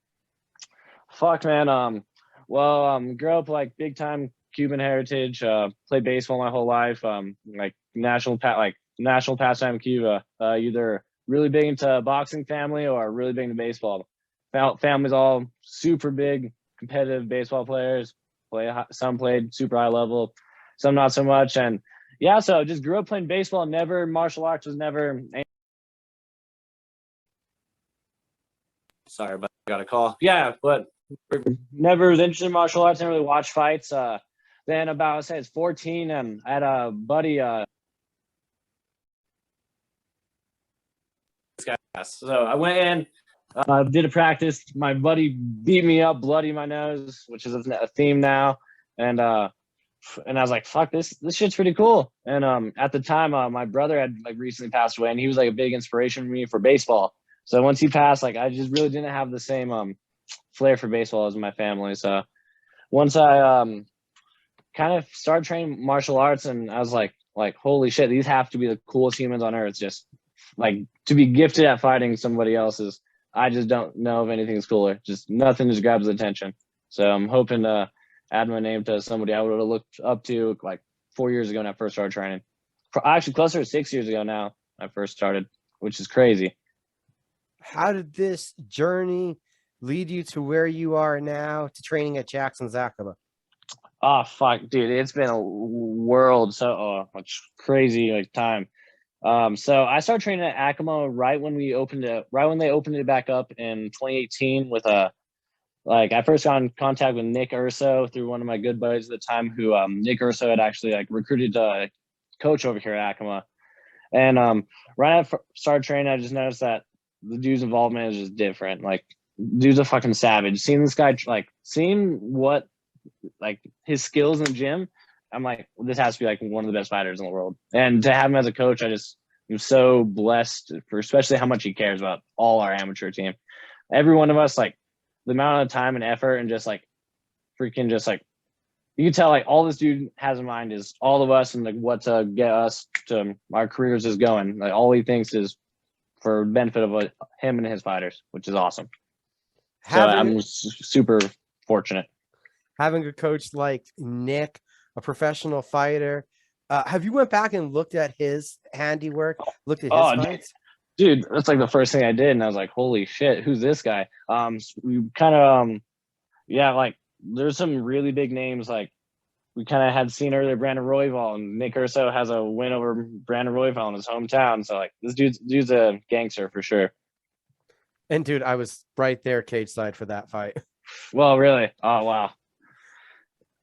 Fuck, man. Grew up like big time Cuban heritage. Played baseball my whole life. Like national pastime in Cuba. Either really big into boxing family or really big into baseball. Family's all super big competitive baseball players. Some played super high level, some not so much, and yeah, so just grew up playing baseball. Never martial arts was never. Sorry, but I got a call. Yeah, but never was interested in martial arts. Never really watched fights. Then about, I say it's 14, and I had a buddy. So I went in, did a practice. My buddy beat me up, bloody my nose, which is a theme now, and I was like, fuck, this shit's pretty cool. And at the time, my brother had like recently passed away, and he was like a big inspiration for me for baseball. So once he passed, like I just really didn't have the same flair for baseball as my family. So once I kind of started training martial arts, and I was like holy shit, these have to be the coolest humans on earth. Just like to be gifted at fighting somebody else's, I just don't know if anything's cooler. Just nothing just grabs attention. So I'm hoping to add my name to somebody I would have looked up to like 4 years ago when I first started training. Actually, closer to 6 years ago now I first started, which is crazy. How did this journey lead you to where you are now to training at Jackson Zakaba? Oh fuck, dude, it's been a world so much crazy like time. So I started training at Acoma right when they opened it back up in 2018 with I first got in contact with Nick Urso through one of my good buddies at the time, who Nick Urso had actually like recruited to coach over here at Acoma. And right after I started training, I just noticed that the dude's involvement is just different. Like, dude's a fucking savage. Seeing this guy, seeing what like his skills in the gym, I'm like, this has to be like one of the best fighters in the world. And to have him as a coach, I'm so blessed for especially how much he cares about all our amateur team. Every one of us, like the amount of time and effort and just like freaking just like you can tell like all this dude has in mind is all of us and like what to get us to our careers is going. Like all he thinks is for benefit of him and his fighters, which is awesome. So I'm super fortunate. Having a coach like Nick, a professional fighter, have you went back and looked at his handiwork, looked at his fights? Dude, that's like the first thing I did, and I was like, holy shit, who's this guy? We kind of like there's some really big names like we kind of had seen earlier, Brandon Royval, and Nick Urso has a win over Brandon Royval in his hometown. So like this dude's a gangster for sure. And dude, I was right there cage side for that fight. Well, really? Oh wow.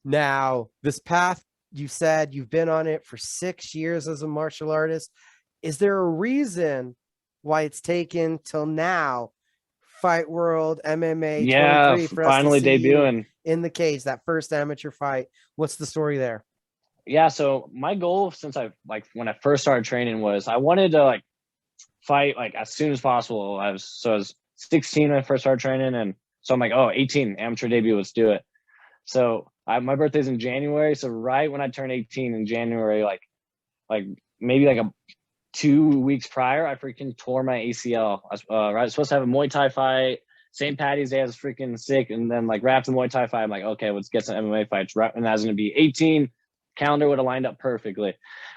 Now, this path, you said you've been on it for 6 years as a martial artist. Is there a reason why it's taken till now, Fight World MMA 23 for finally us to see debuting in the cage, that first amateur fight? What's the story there? Yeah, so my goal since when I first started training was I wanted to like fight like as soon as possible. I was 16 when I first started training, and so I'm like, 18 amateur debut, let's do it. So my birthday's in January, so right when I turned 18 in January, like maybe like 2 weeks prior, I freaking tore my ACL. I was supposed to have a Muay Thai fight. St. Patty's Day, I was freaking sick, and then like right after the Muay Thai fight, I'm like, okay, let's get some MMA fights. Right, and that was gonna be 18. Calendar would have lined up perfectly,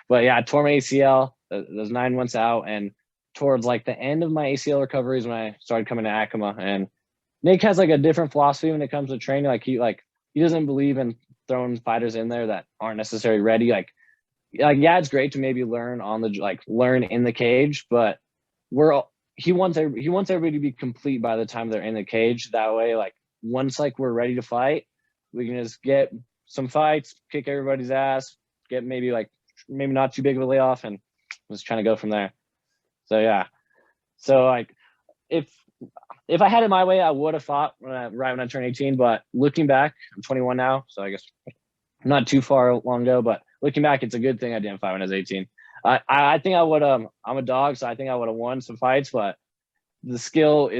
but yeah, I tore my ACL. That was 9 months out, and towards like the end of my ACL recovery is when I started coming to Acoma. And Nick has like a different philosophy when it comes to training. He doesn't believe in throwing fighters in there that aren't necessarily ready. Like yeah, it's great to maybe learn in the cage, but he wants everybody to be complete by the time they're in the cage. That way, like once like we're ready to fight, we can just get some fights, kick everybody's ass, get maybe not too big of a layoff, and just trying to go from there. So yeah, so like if if I had it my way, I would have fought right when I turned 18. But looking back, I'm 21 now, so I guess not too far long ago. But looking back, it's a good thing I didn't fight when I was 18. I think I would. I'm a dog, so I think I would have won some fights. But the skill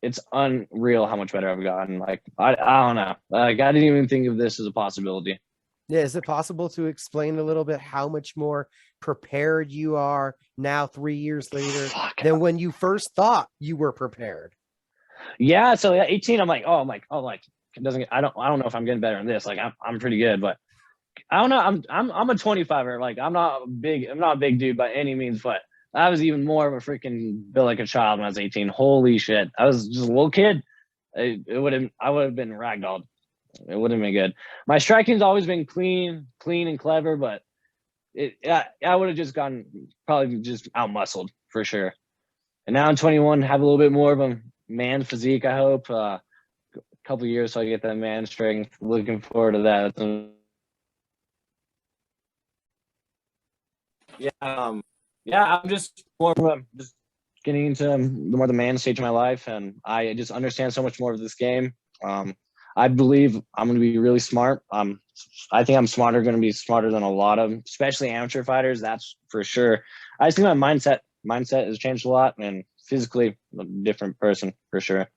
it's unreal how much better I've gotten. Like I don't know. Like I didn't even think of this as a possibility. Yeah, is it possible to explain a little bit how much more prepared you are now 3 years later than when you first thought you were prepared? Yeah, so at 18, I'm like, it doesn't. I don't know if I'm getting better in this. Like I'm pretty good, but I don't know. I'm a 25er. Like I'm not a big dude by any means, but I was even more of a freaking built like a child when I was 18. Holy shit, I was just a little kid. I would have been ragdolled. It wouldn't have been good. My striking's always been clean and clever, but I would have just gotten probably just out muscled for sure. And now I'm 21, have a little bit more of a man physique. I hope a couple of years so I get that man strength. Looking forward to that. Yeah, I'm just more of a, just getting into the man stage of my life, and I just understand so much more of this game. I believe I'm going to be really smart. I think I'm going to be smarter than a lot of, especially amateur fighters. That's for sure. I just think my mindset has changed a lot, and physically I'm a different person for sure.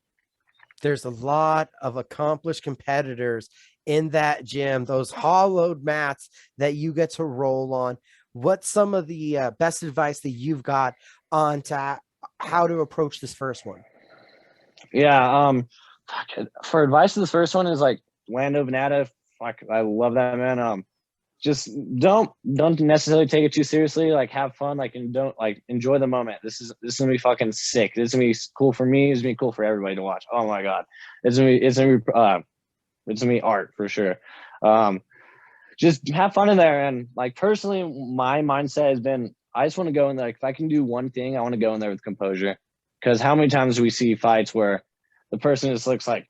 There's a lot of accomplished competitors in that gym, those hollowed mats that you get to roll on. What's some of the best advice that you've got on how to approach this first one? Yeah, for advice to this first one is like Lando Venata. Fuck, I love that man. Just don't necessarily take it too seriously. Like have fun, like, and don't like enjoy the moment. This is gonna be fucking sick. This is gonna be cool for me. It's gonna be cool for everybody to watch. Oh my god, it's gonna be art for sure. Just have fun in there. And like personally, my mindset has been I just want to go in there. Like if I can do one thing, I want to go in there with composure. Because how many times do we see fights where the person just looks like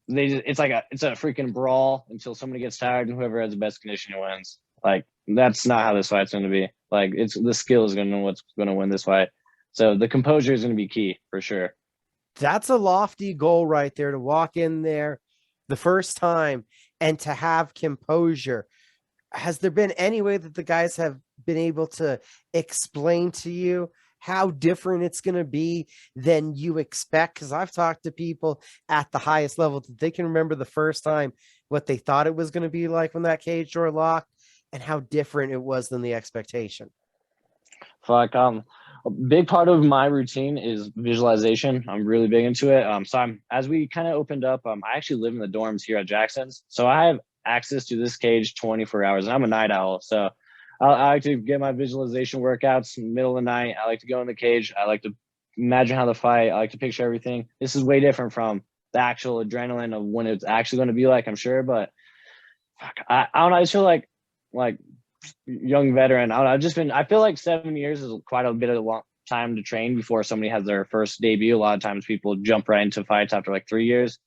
it's a freaking brawl until somebody gets tired and whoever has the best conditioning wins. Like that's not how this fight's going to be. Like it's the skill is going to know what's going to win this fight. So the composure is going to be key for sure. That's a lofty goal right there, to walk in there the first time and to have composure. Has there been any way that the guys have been able to explain to you how different it's going to be than you expect? Because I've talked to people at the highest level that they can remember the first time what they thought it was going to be like when that cage door locked and how different it was than the expectation. Fuck, a big part of my routine is visualization. I'm really big into it. So as we kind of opened up, I actually live in the dorms here at Jackson's. So I have access to this cage 24 hours and I'm a night owl. So I like to get my visualization workouts in the middle of the night. I like to go in the cage. I like to imagine how to fight. I like to picture everything. This is way different from the actual adrenaline of when it's actually going to be like, I'm sure. But fuck, I don't know. I just feel like young veteran. I feel like 7 years is quite a bit of a long time to train before somebody has their first debut. A lot of times people jump right into fights after like 3 years.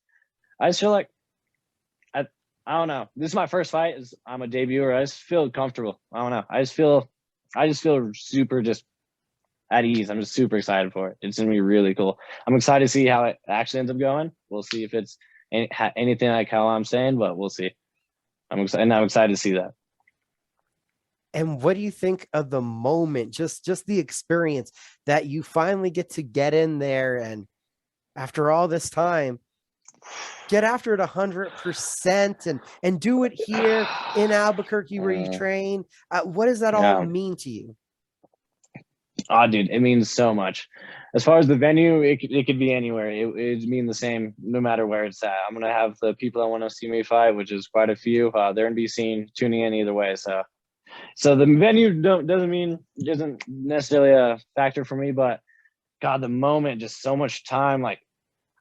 I just feel like I don't know. This is my first fight. I'm a debuter. I just feel comfortable. I don't know. I just feel super just at ease. I'm just super excited for it. It's gonna be really cool. I'm excited to see how it actually ends up going. We'll see if it's anything like how I'm saying, but we'll see. I'm excited to see that. And what do you think of the moment, just the experience that you finally get to get in there and after all this time, get after it 100% and do it here in Albuquerque where you train? What does that all mean to you? Oh, dude, it means so much. As far as the venue, it could be anywhere. It mean the same no matter where it's at. I'm gonna have the people that want to see me fight, which is quite a few. They're gonna be tuning in either way. So the venue isn't necessarily a factor for me, but God, the moment, just so much time. Like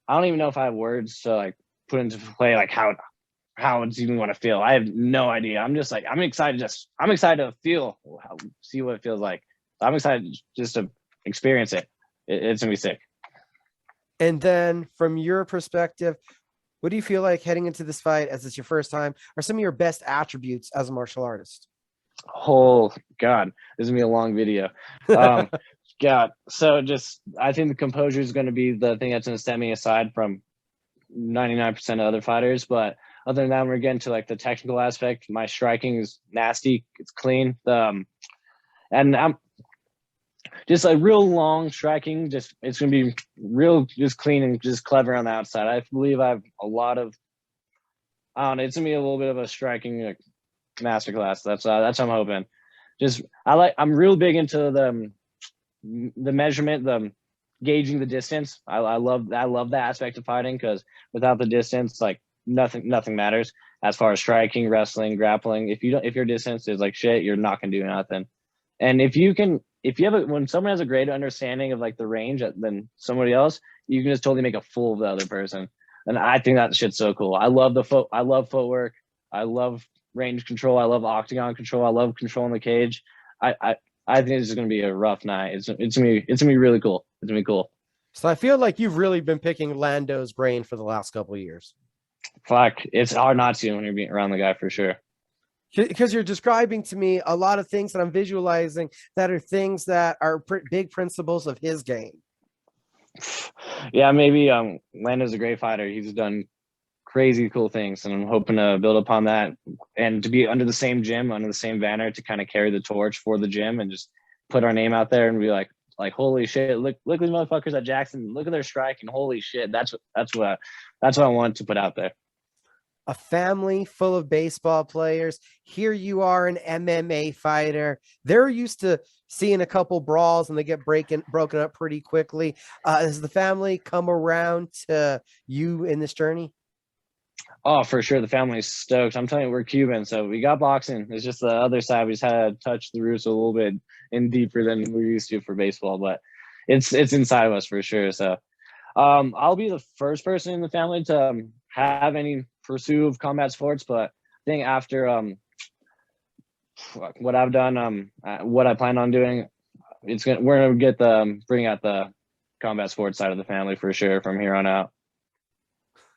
I don't even know if I have words to like put into play, like how it's even going to feel. I have no idea. I'm just like, I'm excited to see what it feels like. I'm excited just to experience it. It's gonna be sick. And then from your perspective, what do you feel like heading into this fight as it's your first time are some of your best attributes as a martial artist? Oh God, this is gonna be a long video. God, so just I think the composure is going to be the thing that's going to set me aside from 99% of other fighters. But other than that, we're getting to like the technical aspect. My striking is nasty. It's clean. And I'm just a real long striking. Just it's going to be real, just clean and just clever on the outside. I believe I have a lot of. I don't know. It's going to be a little bit of a striking masterclass. That's what I'm hoping. Just I'm real big into the measurement, the gauging the distance. I love that aspect of fighting, because without the distance, like nothing matters as far as striking, wrestling, grappling. If your distance is like shit, you're not gonna do nothing. And when someone has a greater understanding of like the range than somebody else, you can just totally make a fool of the other person. And I think that shit's so cool. I love footwork. I love range control. I love octagon control. I love controlling the cage. I think this is going to be a rough night. It's going to be really cool. It's going to be cool. So I feel like you've really been picking Lando's brain for the last couple of years. Fuck, it's hard not to when you're being around the guy, for sure. Because you're describing to me a lot of things that I'm visualizing that are things that are big principles of his game. Yeah, maybe Lando's a great fighter. He's done crazy cool things, and I'm hoping to build upon that and to be under the same gym, under the same banner, to kind of carry the torch for the gym and just put our name out there and be like holy shit, look at these motherfuckers at Jackson, look at their strike, and holy shit, that's what I want to put out there. A family full of baseball players. Here you are, an MMA fighter. They're used to seeing a couple brawls and they get broken up pretty quickly. Has the family come around to you in this journey? Oh, for sure. The family's stoked. I'm telling you, we're Cuban, so we got boxing. It's just the other side. We just had to touch the roots a little bit and deeper than we're used to for baseball, but it's inside of us for sure. So I'll be the first person in the family to have any pursuit of combat sports, but I think after what I've done, what I plan on doing, we're gonna bring out the combat sports side of the family for sure from here on out.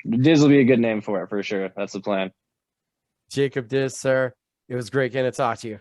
Diz will be a good name for it, for sure. That's the plan. Jacob Diz, sir. It was great getting to talk to you.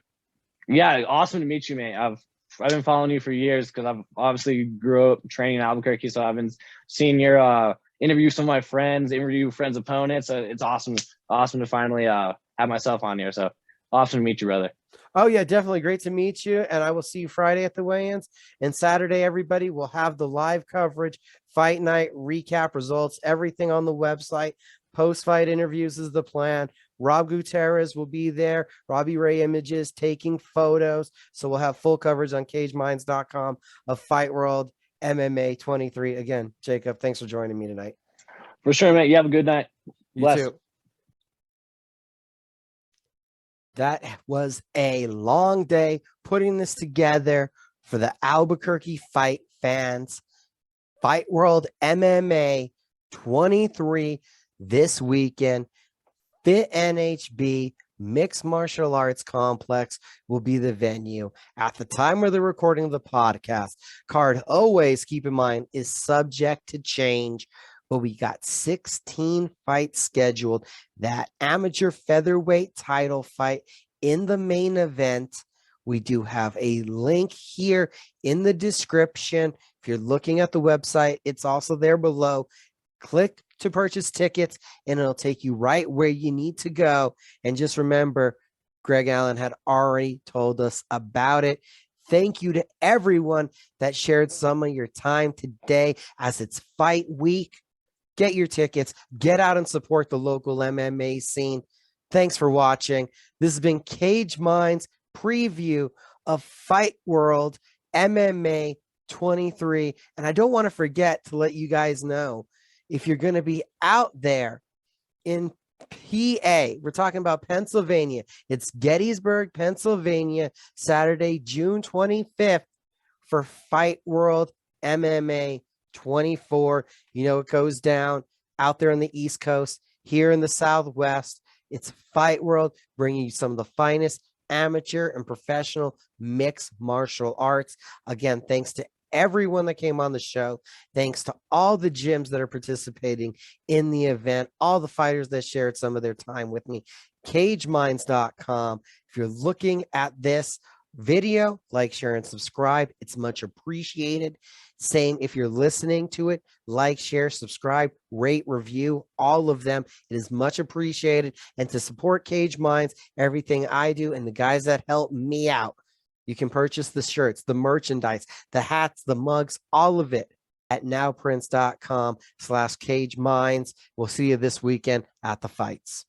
Yeah, awesome to meet you, mate. I've been following you for years because I've obviously grew up training in Albuquerque, so I've been seeing your interview some of my friends, interview friends' opponents. It's awesome to finally have myself on here. So awesome to meet you, brother. Oh, yeah, definitely. Great to meet you. And I will see you Friday at the weigh-ins. And Saturday, everybody will have the live coverage, fight night, recap results, everything on the website. Post-fight interviews is the plan. Rob Gutierrez will be there. Robbie Ray Images taking photos. So we'll have full coverage on CagedMinds.com of Fight World MMA 23. Again, Jacob, thanks for joining me tonight. For sure, mate. You have a good night. You too. That was a long day putting this together for the Albuquerque fight fans. Fight World MMA 23 this weekend. Fit NHB Mixed Martial Arts Complex will be the venue. At the time of the recording of the podcast, card always, keep in mind, is subject to change. But we got 16 fights scheduled. That amateur featherweight title fight in the main event. We do have a link here in the description. If you're looking at the website, it's also there below. Click to purchase tickets, and it'll take you right where you need to go. And just remember, Greg Allen had already told us about it. Thank you to everyone that shared some of your time today as it's fight week. Get your tickets, get out and support the local MMA scene. Thanks for watching. This has been Caged Minds preview of Fight World MMA 23. And I don't want to forget to let you guys know, if you're going to be out there in PA, we're talking about Pennsylvania. It's Gettysburg, Pennsylvania, Saturday, June 25th for Fight World MMA 24. You know, it goes down out there on the East Coast. Here in the Southwest, it's Fight World, bringing you some of the finest amateur and professional mixed martial arts. Again, thanks to everyone that came on the show. Thanks to all the gyms that are participating in the event, all the fighters that shared some of their time with me. CageMinds.com. If you're looking at this video, like, share, and subscribe. It's much appreciated. Same if you're listening to it, like, share, subscribe, rate, review, all of them. It is much appreciated. And to support Caged Minds, everything I do and the guys that help me out, you can purchase the shirts, the merchandise, the hats, the mugs, all of it at nowprince.com/Caged Minds. We'll see you this weekend at the fights.